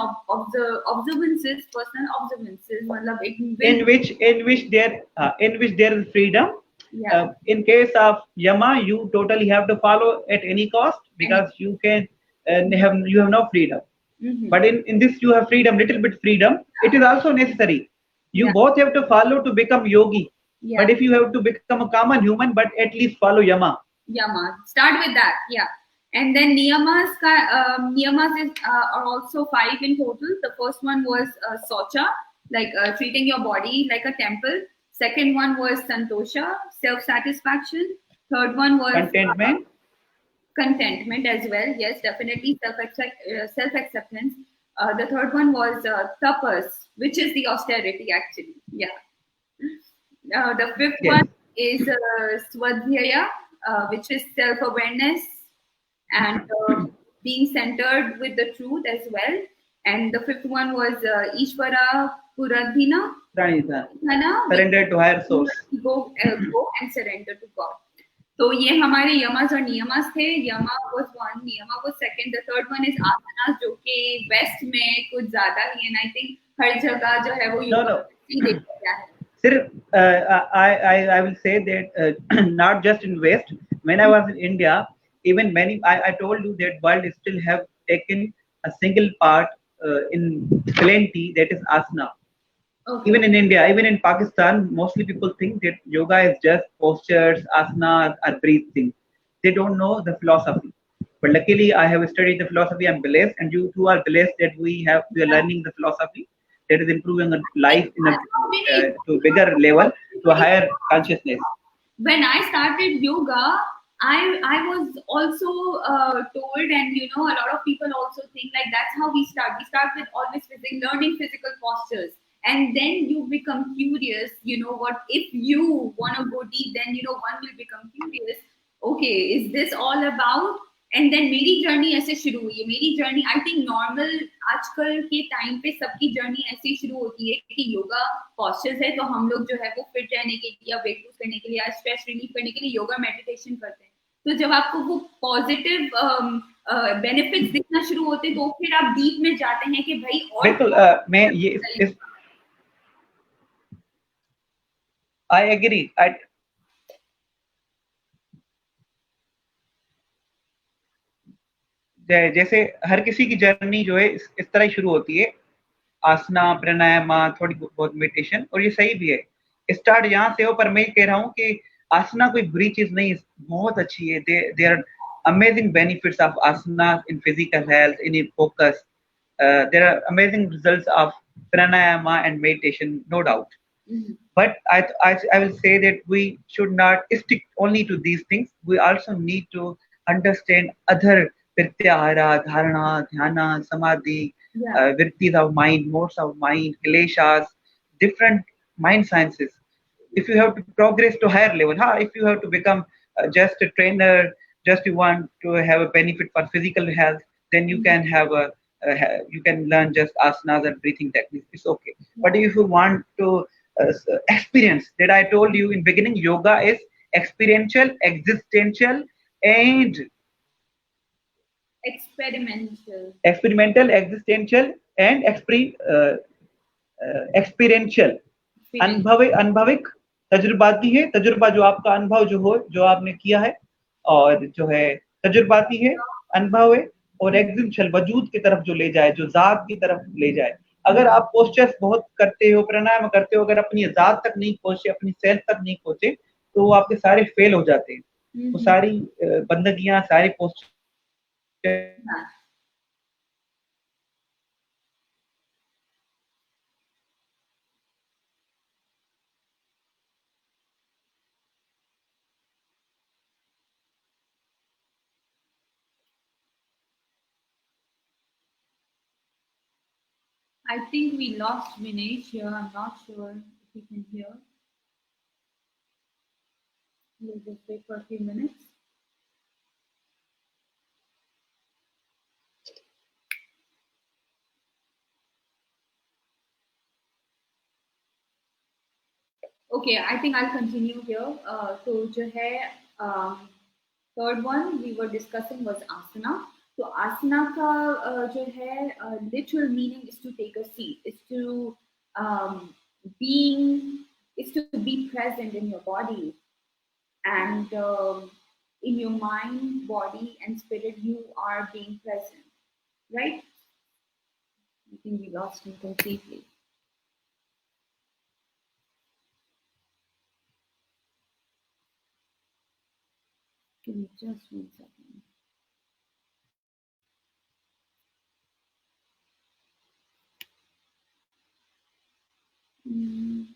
observances, मतलब in which there is freedom. Yeah. In case of yama, you totally have to follow at any cost, because you can you have no freedom. But in this you have freedom, little bit freedom. It is also necessary. You both have to follow to become yogi. But if you have to become a common human, but at least follow yama. Start with that. Yeah. And then niyamas are also 5 in total. The first one was socha, like treating your body like a temple. Second one was santosha, self-satisfaction. Third one was contentment as well. Yes, definitely self-acceptance. The third one was tapas, which is the austerity actually. Yeah. The fifth one is swadhyaya, which is self-awareness and being centered with the truth as well. And the fifth one was Ishvara Puradhina, surrender to higher source. Go and surrender to God. तो ये हमारे यमास और नियमास थे. यमा was 1, नियमा was 2. The third one is asanas, जो कि waste में कुछ ज्यादा ही है. I think हर जगह जो है वो देखा है. Sir, I will say that not just in West. When I was in India, even I told you that world still have taken a single part in plenty, that is asana. Okay. Even in India, even in Pakistan, mostly people think that yoga is just postures, asanas, or breathing. They don't know the philosophy. But luckily, I have studied the philosophy. I'm blessed, and you too are blessed that we are learning the philosophy that is improving our life to a bigger level, to a higher consciousness. When I started yoga, I was also told, and a lot of people also think like that's how we start. We start with always learning physical postures, and then you become curious. What if you want to go deep? Then one will become curious. Okay, is this all about? And then मेरी journey ऐसे शुरू हुई है. मेरी journey I think normal आजकल के time पे सबकी जर्नी ऐसे ही शुरू होती है कि योगा पोस्चर्स है, तो हम लोग जो है वो फिट रहने के लिए, वेट लूज करने के लिए, स्ट्रेस रिलीफ करने के लिए योगा मेडिटेशन करते हैं. तो जब आपको वो पॉजिटिव बेनिफिट्स दिखना शुरू होते हैं, तो फिर आप डीप में जाते हैं कि भाई और बिल्कुल. मैं ये I agree. जैसे हर किसी की जर्नी जो है इस तरह ही शुरू होती है, आसना, प्राणायाम, थोड़ी बहुत मेडिटेशन, और ये सही भी है। स्टार्ट यहाँ से हो, पर मैं कह रहा हूँ कि आसना कोई बुरी चीज नहीं, बहुत अच्छी है। They are amazing benefits of asana in physical health, in focus. There are amazing results of pranayama and meditation, no doubt. Mhm. But I will say that we should not stick only to these things. We also need to understand other pratyahara, dharana, dhyana, samadhi, Yeah. vrittis of mind, modes of mind, kleshas, different mind sciences. If you have to progress to higher level, if you have to become just a trainer, just you want to have a benefit for physical health, then you Mhm. can have you can learn just asanas and breathing techniques. It's okay. But if you want to experience, that I told you in beginning, yoga is experiential, existential, and Experimental existential, and experiential. experience. अनुभविक, तजुर्बाती है, तजुर्बा जो आपका अनुभव जो हो, जो आपने किया है, और जो है तजुर्बाती है, अनुभव है, और एग्जिबिशनल, वजूद की तरफ जो ले जाए, जो जात की तरफ ले जाए. अगर आप पोस्चर्स बहुत करते हो, प्राणायाम करते हो, अगर अपनी जात तक नहीं पहुंचे, अपनी सेल्फ तक नहीं पहुंचे, तो वो आपके सारे फेल हो जाते हैं. वो सारी बंदगियां, सारे posture. Yeah. I think we lost Vinesh here. I'm not sure if you can hear. We'll just wait for a few minutes. Okay, I think I'll continue here. So जो है third one we were discussing was asana. So asana का जो है literal meaning is to take a seat, is to um, being, is to be present in your body and in your mind, body, and spirit. You are being present, right? I think we lost him completely. Give me just 1 second. Mm.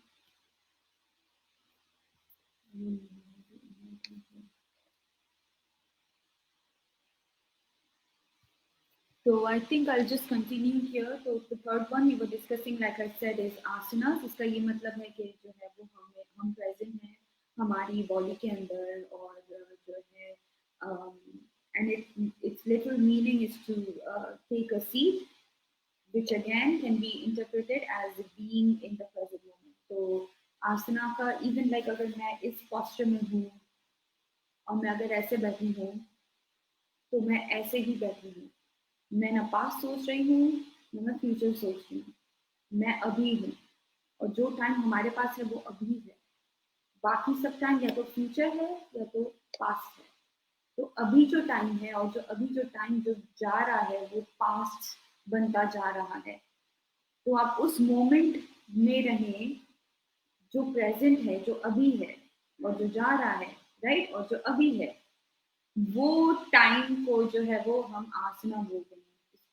So I think I'll just continue here. So the third one we were discussing, like I said, is asanas. इसका ये मतलब है कि जो है वो हम present हैं हमारी body के अंदर और जो है and its literal meaning is to take a seat, which again can be interpreted as being in the present moment. So asana का even like अगर मैं इस posture में हूँ और मैं अगर ऐसे बैठी हूँ तो मैं ऐसे ही बैठी हूँ. मैं ना पास्ट सोच रही हूँ ना मैं फ्यूचर सोच रही हूँ. मैं अभी हूँ और जो टाइम हमारे पास है वो अभी है. बाकी सब टाइम या तो फ्यूचर है या तो पास्ट है. तो अभी जो टाइम है और जो अभी जो टाइम जो जा रहा है वो पास्ट बनता जा रहा है. तो आप उस मोमेंट में रहें जो प्रेजेंट है, जो अभी है और जो जा रहा है, राइट, और जो अभी है, वो टाइम को जो है वो हम आसना बोलते हैं.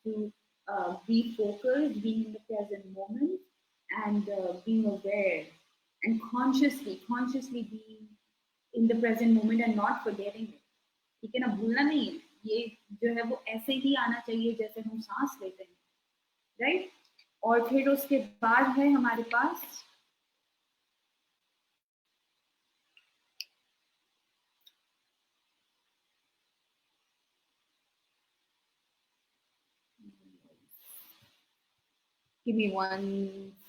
To be focused, being in the present moment, and being aware and consciously being in the present moment and not forgetting it. ठीक है ना, भूलना नहीं है. ये जो है वो ऐसे ही आना चाहिए जैसे हम सांस लेते हैं, राइट. और फिर उसके बाद है हमारे पास give me 1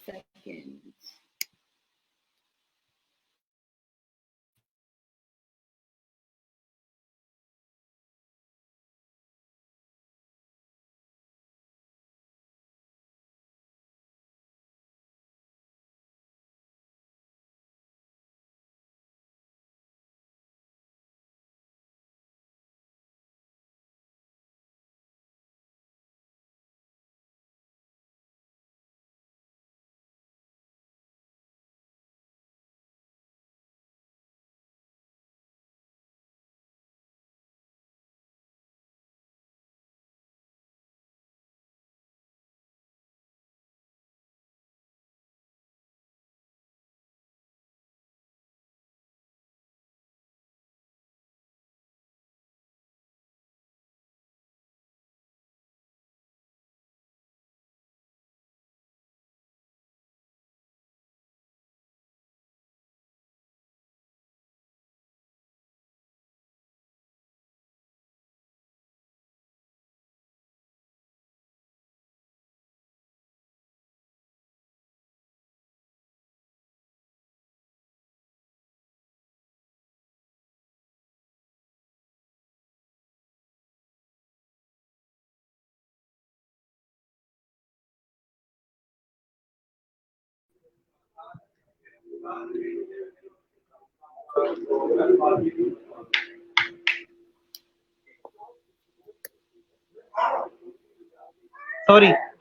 second. Sorry.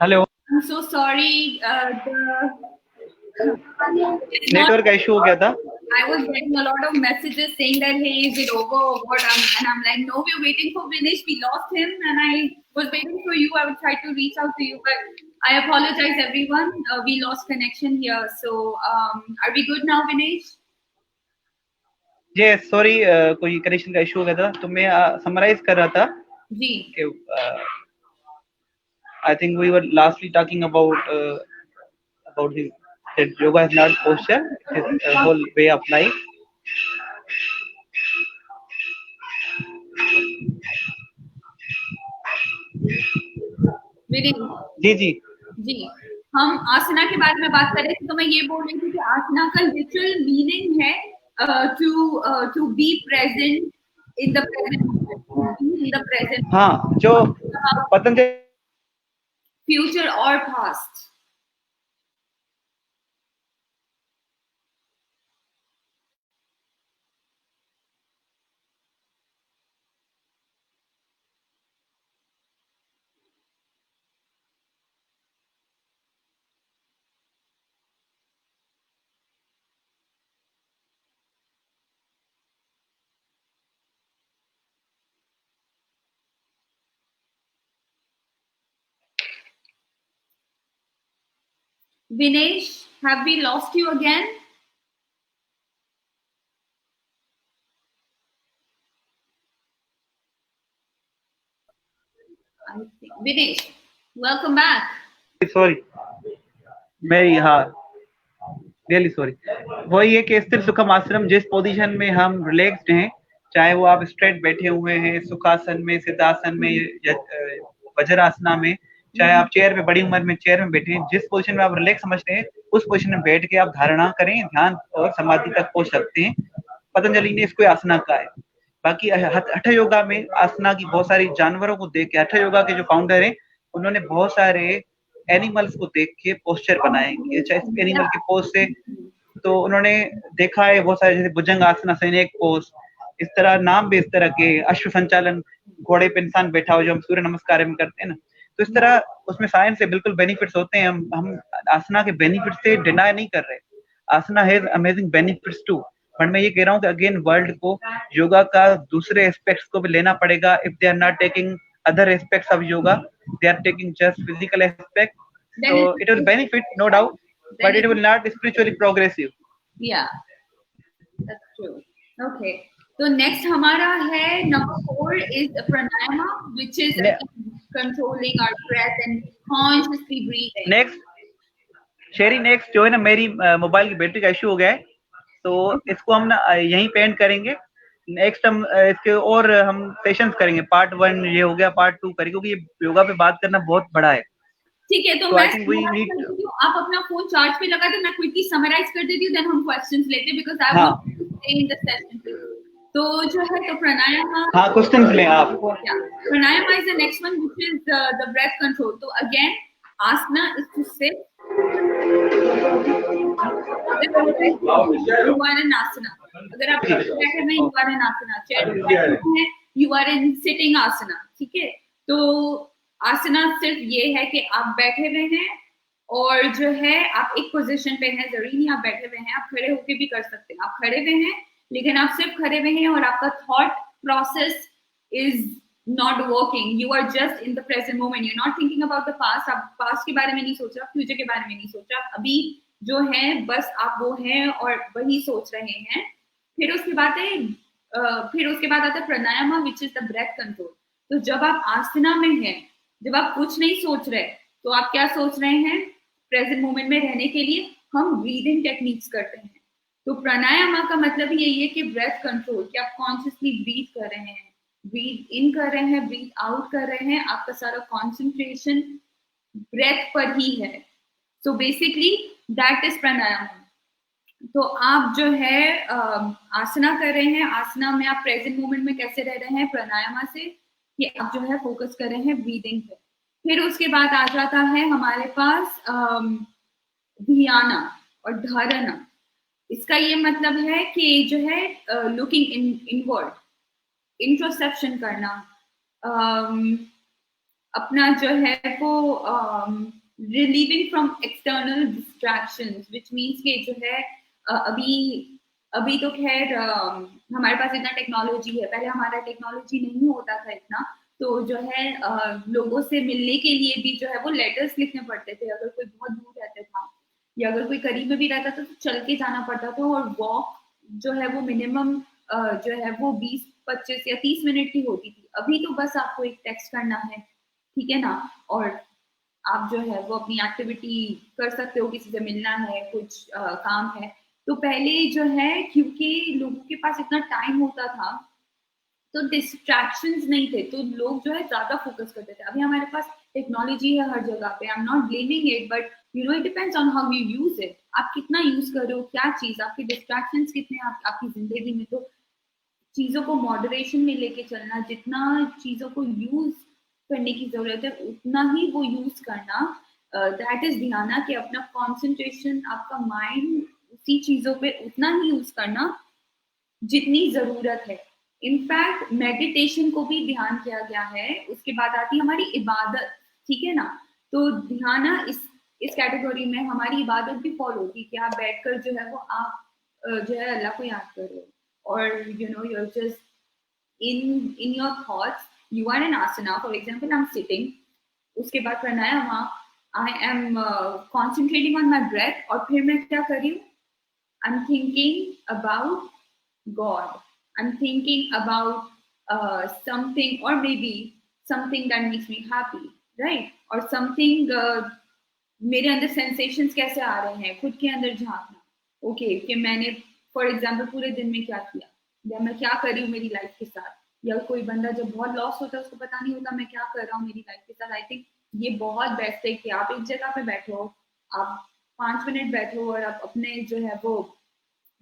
Hello. I'm so sorry. It's not. Network issue हो गया था. I was getting a lot of messages saying that, hey, is it over or what? And I'm like, no, we're waiting for Vinesh. We lost him, and I was waiting for you. I would try to reach out to you, but I apologize, everyone. We lost connection here. So, are we good now, Vinesh? Yes, sorry, कोई connection का issue हो गया था. तो मैं summarise कर रहा था जी. कि I think we were lastly talking about the that yoga is not posture, it is a whole way of life. Vinesh जी जी जी, हम आसना के बारे में बात कर रहे थे. तो मैं ये बोल रही थी कि आसना का लिटरल मीनिंग है to be present in the present. हाँ, जो पतंजलि फ्यूचर और past. Vinesh, have we lost you again? I think. Vinesh, welcome back. Sorry मेरी हाँ रियली सॉरी. वही है कि स्थिर सुखम आश्रम, जिस पोजीशन में हम रिलैक्स्ड हैं, चाहे वो आप स्ट्रेट बैठे हुए हैं सुखासन में, सिद्धासन में, वज्रासना में, चाहे आप चेयर में बड़ी उम्र में चेयर में बैठे हैं, जिस पोजीशन में आप रिलैक्स समझते हैं उस पोजीशन में बैठ के आप धारणा करें, ध्यान और समाधि तक पहुंच सकते हैं. पतंजलि ने इसको आसना कहा है. बाकी हठ योगा में आसना की बहुत सारी जानवरों को देख के, हठ योगा के जो फाउंडर हैं उन्होंने बहुत सारे एनिमल्स को देख के पोस्चर बनाए. एनिमल के पोज से तो उन्होंने देखा है बहुत सारे, जैसे भुजंग आसना, सैनिक पोज, इस तरह नाम भी इस तरह के, अश्व संचालन, घोड़े पे इंसान बैठा हो जो हम सूर्य नमस्कार में करते हैं ना, तो इस तरह उसमें साइंस से बिल्कुल बेनिफिट्स होते हैं. हम आसना के बेनिफिट्स से डिनाई नहीं कर रहे. Asana has amazing benefits too, but मैं ये कह रहा हूँ कि अगेन वर्ल्ड को योगा का दूसरे एस्पेक्ट्स को भी लेना पड़ेगा. If they are not taking other aspects of yoga, they are taking just physical aspect, so it will benefit no doubt, but it will not spiritually progressive. Yeah, that's true. Okay, so next हमारा है number 4 is pranayama, which is controlling our breath and consciously breathing. Next Sheri, next जो है ना, मेरी mobile की battery का issue हो गया है, तो इसको हम ना यहीं पे एंड करेंगे. नेक्स्ट हम इसके और हम सेशंस करेंगे. पार्ट 1 ये हो गया, पार्ट 2 करेंगे, क्योंकि ये योगा पे बात करना बहुत बड़ा है. ठीक है, तो मैं आप अपना फोन चार्ज पे लगा दे, मैं क्विकली समराइज कर देती हूँ, देन हम क्वेश्चंस लेते हैं, because I want to stay in the session. तो जो है तो प्राणायाम, हाँ क्वेश्चंस लें आप. Pranayama is the next one, which is the breath control. तो again asana is to sit. You are in asana. अगर आप बैठे हैं you are in asana. Chair पे बैठे हैं you are in sitting asana. ठीक है, तो आसना सिर्फ ये है कि आप बैठे हुए हैं और जो है आप एक पोजीशन पे हैं. जरूरी नहीं आप बैठे हुए हैं, आप खड़े होके भी कर सकते हैं. आप खड़े हुए हैं लेकिन आप सिर्फ खड़े हुए हैं और आपका thought process is not working. You are just in the present moment. You're not thinking about the past. आप past के बारे में नहीं सोच रहे, फ्यूचर के बारे में नहीं सोच रहे, अभी जो है बस आप वो हैं और वही सोच रहे हैं. फिर उसके बाद आता है pranayama, which is the breath control. तो जब आप आसना में हैं, जब आप कुछ नहीं सोच रहे, तो आप क्या सोच रहे हैं? प्रेजेंट मोमेंट में रहने के लिए हम ब्रीदिंग टेक्निक्स करते हैं. तो प्राणायाम का मतलब यही है कि ब्रेथ कंट्रोल, कि आप कॉन्शियसली ब्रीथ कर रहे हैं, ब्रीथ इन कर रहे हैं, ब्रीथ आउट कर रहे हैं, आपका सारा कॉन्सेंट्रेशन ब्रेथ पर ही है. सो बेसिकली दैट इज प्राणायाम. तो आप जो है आसना कर रहे हैं, आसना में आप प्रेजेंट मोमेंट में कैसे रह रहे हैं प्राणायाम से, कि आप जो है फोकस कर रहे हैं ब्रीदिंग पे. फिर उसके बाद आ जाता है हमारे पास ध्याना और धारणा. इसका ये मतलब है कि जो है लुकिंग इनवर्ड, इंट्रोस्पेक्शन करना, अपना जो है वो relieving from external distractions, which means कि जो है अभी अभी तो खैर हमारे पास इतना टेक्नोलॉजी है, पहले हमारा टेक्नोलॉजी नहीं होता था इतना, तो जो है लोगों से मिलने के लिए भी जो है वो लेटर्स लिखने पड़ते थे, अगर कोई बहुत दूर रहता था या अगर कोई करीब में भी रहता था तो चल के जाना पड़ता था, और वॉक जो है वो मिनिमम जो है वो 20, 25 या 30 मिनट की होती थी। अभी तो बस आपको एक टेक्स्ट करना है, ठीक है ना, और आप जो है वो अपनी एक्टिविटी कर सकते हो, किसी से मिलना है, कुछ काम है। तो पहले जो है क्योंकि लोगों के पास इतना टाइम होता था तो डिस्ट्रैक्शंस नहीं थे, तो लोग जो है ज्यादा फोकस करते थे। अभी हमारे पास टेक्नोलॉजी है हर जगह पे, I am not blaming it, but you know it depends on how you use it, आप कितना यूज कर रहे हो, क्या चीज, आपके डिस्ट्रैक्शंस कितने हैं आपकी जिंदगी में। तो चीजों को मॉडरेशन में लेके चलना, जितना चीजों को यूज करने की जरूरत है उतना ही वो यूज करना, दैट इज ध्यान, कि अपना कॉन्सेंट्रेशन, आपका माइंड उसी चीजों पे उतना ही यूज करना जितनी जरूरत है। इनफैक्ट मेडिटेशन को भी ध्यान किया गया है, उसके बाद आती है हमारी इबादत, ठीक है ना। तो ध्यान इस कैटेगरी में हमारी इबादत भी फॉलो होती है कि आप बैठकर जो है वो आप जो है अल्लाह को याद कर रहे हो, और you know you are just in your thoughts, you are an asana, for example I am sitting, उसके बाद pranayama, I am concentrating on my breath, और फिर मैं क्या कर रही हूँ, I am thinking about God. I'm thinking about something, or maybe something that makes me happy, right? Or something मेरे अंदर सेंसेशंस कैसे आ रहे हैं, खुद के अंदर झांकना, ओके कि मैंने फॉर एग्जांपल पूरे दिन में क्या किया, या मैं क्या कर रही हूँ मेरी लाइफ के साथ, या कोई बंदा जब बहुत लॉस होता है उसको पता नहीं होता मैं क्या कर रहा हूँ मेरी लाइफ के साथ। आई थिंक ये बहुत बेस्ट है कि आप एक जगह पे बैठो, आप 5 मिनट बैठो और आप अपने जो है वो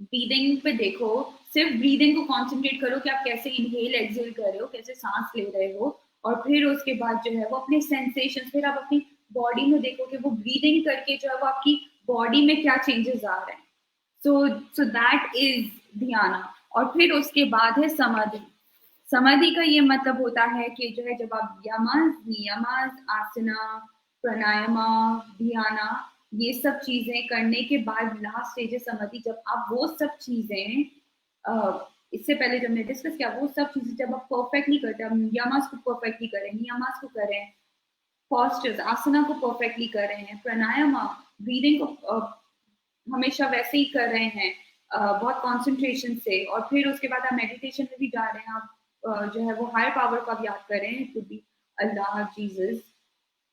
ब्रीदिंग पे देखो, सिर्फ ब्रीदिंग को कॉन्सेंट्रेट करो कि आप कैसे इनहेल एक्सेल कर रहे हो, कैसे सांस ले रहे हो, और फिर उसके बाद जो है वो अपने सेंसेशन, फिर आप अपनी बॉडी में देखो कि वो ब्रीदिंग करके जो है वो आपकी बॉडी में क्या चेंजेस आ रहे हैं। सो दैट इज ध्यान। और फिर उसके बाद है समाधि। समाधि का ये मतलब होता है कि जो है जब आप यमस नियमस आसना प्राणायामा ध्याना ये सब चीजें करने के बाद लास्ट स्टेज है समाधि, जब आप वो सब चीजें इससे पहले जब मैं डिस्कस किया वो सब चीजें जब आप परफेक्टली करते हैं, यमस को परफेक्टली करें, नियमस को करें, पॉस्चर्स आसना को परफेक्टली कर रहे हैं, प्राणायाम ब्रीदिंग को हमेशा वैसे ही कर रहे हैं बहुत कॉन्सेंट्रेशन से, और फिर उसके बाद आप मेडिटेशन में भी जा रहे हैं, आप जो है वो हायर पावर को आप याद करें, कुड बी अल्लाह, जीसस,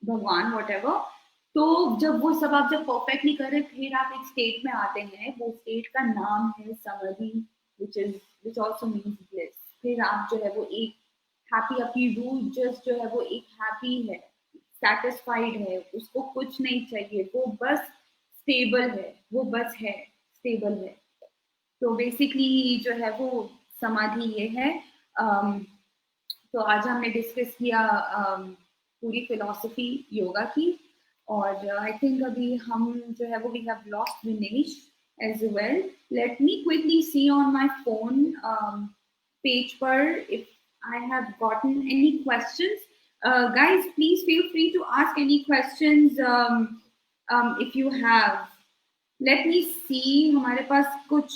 भगवान, वॉट। तो जब वो सब आप जब परफेक्टली करें फिर आप एक स्टेट में आते हैं, वो स्टेट का नाम है समाधि, विच ऑल्सो मीन्स ब्लिस। फिर आप जो है वो एक हैप्पी, आपकी रूह जस्ट जो है वो एक हैप्पी है, सेटिस्फाइड है, उसको कुछ नहीं चाहिए, वो बस स्टेबल है, वो बस है, स्टेबल है। तो बेसिकली जो है वो समाधि ये है। तो आज हमने डिस्कस किया पूरी फिलॉसफी योगा की, और आई थिंक अभी हम जो है वो we have lost Vinesh as well. Let me quickly see on my phone page पर if I have gotten any questions. guys, please feel free to ask any questions if you have. Let me see, हमारे पास कुछ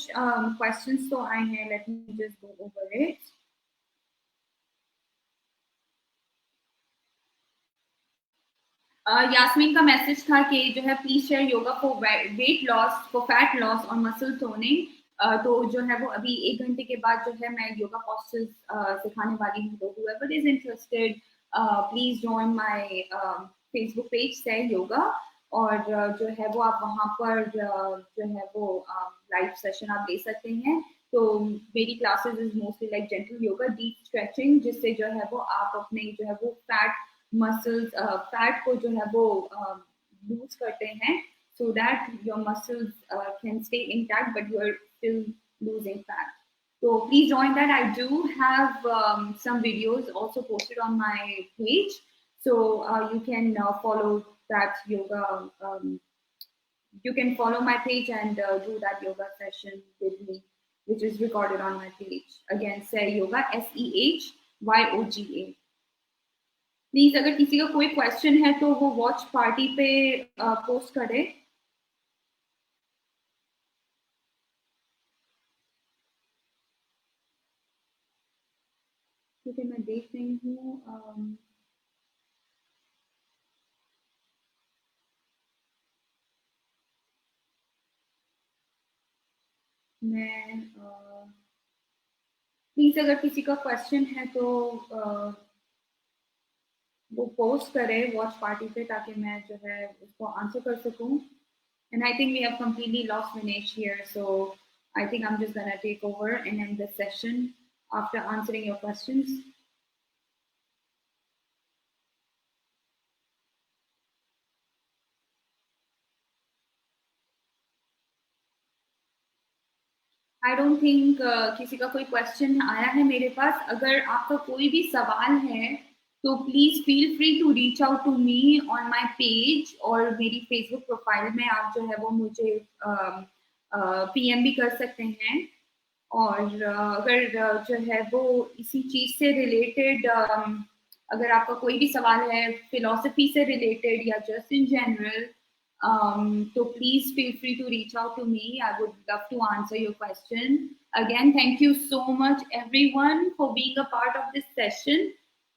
questions तो आए हैं, let me just go over it. Yasmin का message था कि जो है please share yoga for weight loss, for fat loss और मसल टोनिंग। तो जो है वो अभी 1 घंटे के बाद जो है मैं योगा पोस्चर्स सिखाने वाली हूँ, तो whoever is interested please join my Facebook page से योगा, और जो है वो आप वहाँ पर जो है वो लाइव सेशन आप ले सकते हैं। तो मेरी classes is mostly like gentle yoga, deep stretching, जिससे जो है वो आप अपने जो है वो फैट मसल्स फैट को जो है वो लूज करते हैं, so that your muscles can stay intact but you are still losing fat. So please join that. I do have some videos also posted on my page, so you can follow that yoga you can follow my page and do that yoga session with me, which is recorded on my page. Again, Seh Yoga, SEHYOGA. Please अगर किसी का कोई question है तो वो watch party पे post करे. ठीक है, मैं देख रही हूँ. मैं प्लीज अगर किसी का क्वेश्चन है तो वो पोस्ट करे वॉच पार्टी पे ताकि मैं जो है उसको आंसर कर सकूं. And I think we have completely lost Vinesh here, so I think I'm just gonna take over and end the session after answering your questions. I don't think किसी का कोई क्वेश्चन आया है मेरे पास. अगर आपका कोई भी सवाल है तो please feel free to reach out to me on my page और मेरी फेसबुक प्रोफाइल में आप जो है वो मुझे पीएम भी कर सकते हैं. और अगर जो है वो इसी चीज से रिलेटेड अगर आपका कोई भी सवाल है फिलोसफी से रिलेटेड या just in general, so please feel free to reach out to me. I would love to answer your question. Again, thank you so much everyone for being a part of this session.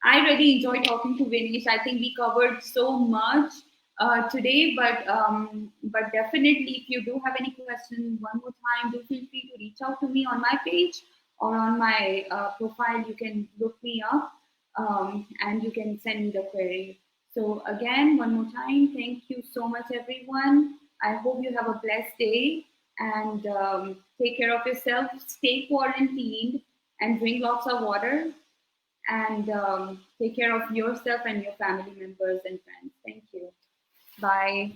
I really enjoyed talking to Vinesh. I think we covered so much today, but definitely if you do have any questions, one more time, do feel free to reach out to me on my page or on my profile. You can look me up and you can send me the query. So again, one more time, thank you so much, everyone. I hope you have a blessed day and take care of yourself. Stay quarantined and drink lots of water and take care of yourself and your family members and friends. Thank you. Bye.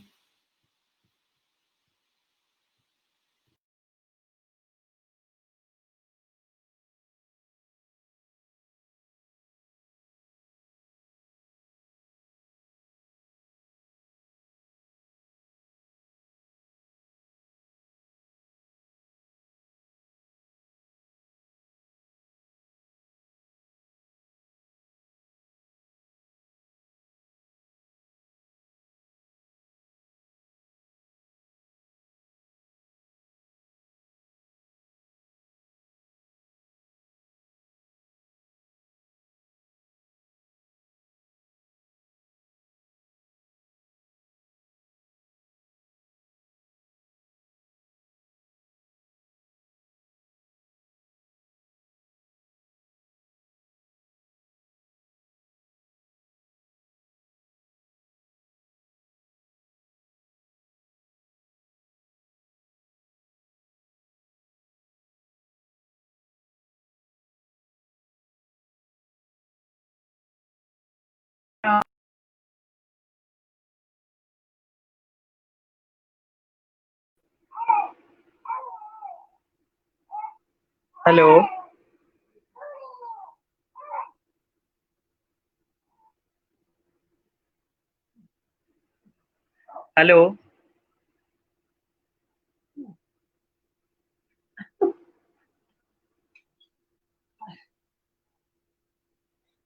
Hello. Hello.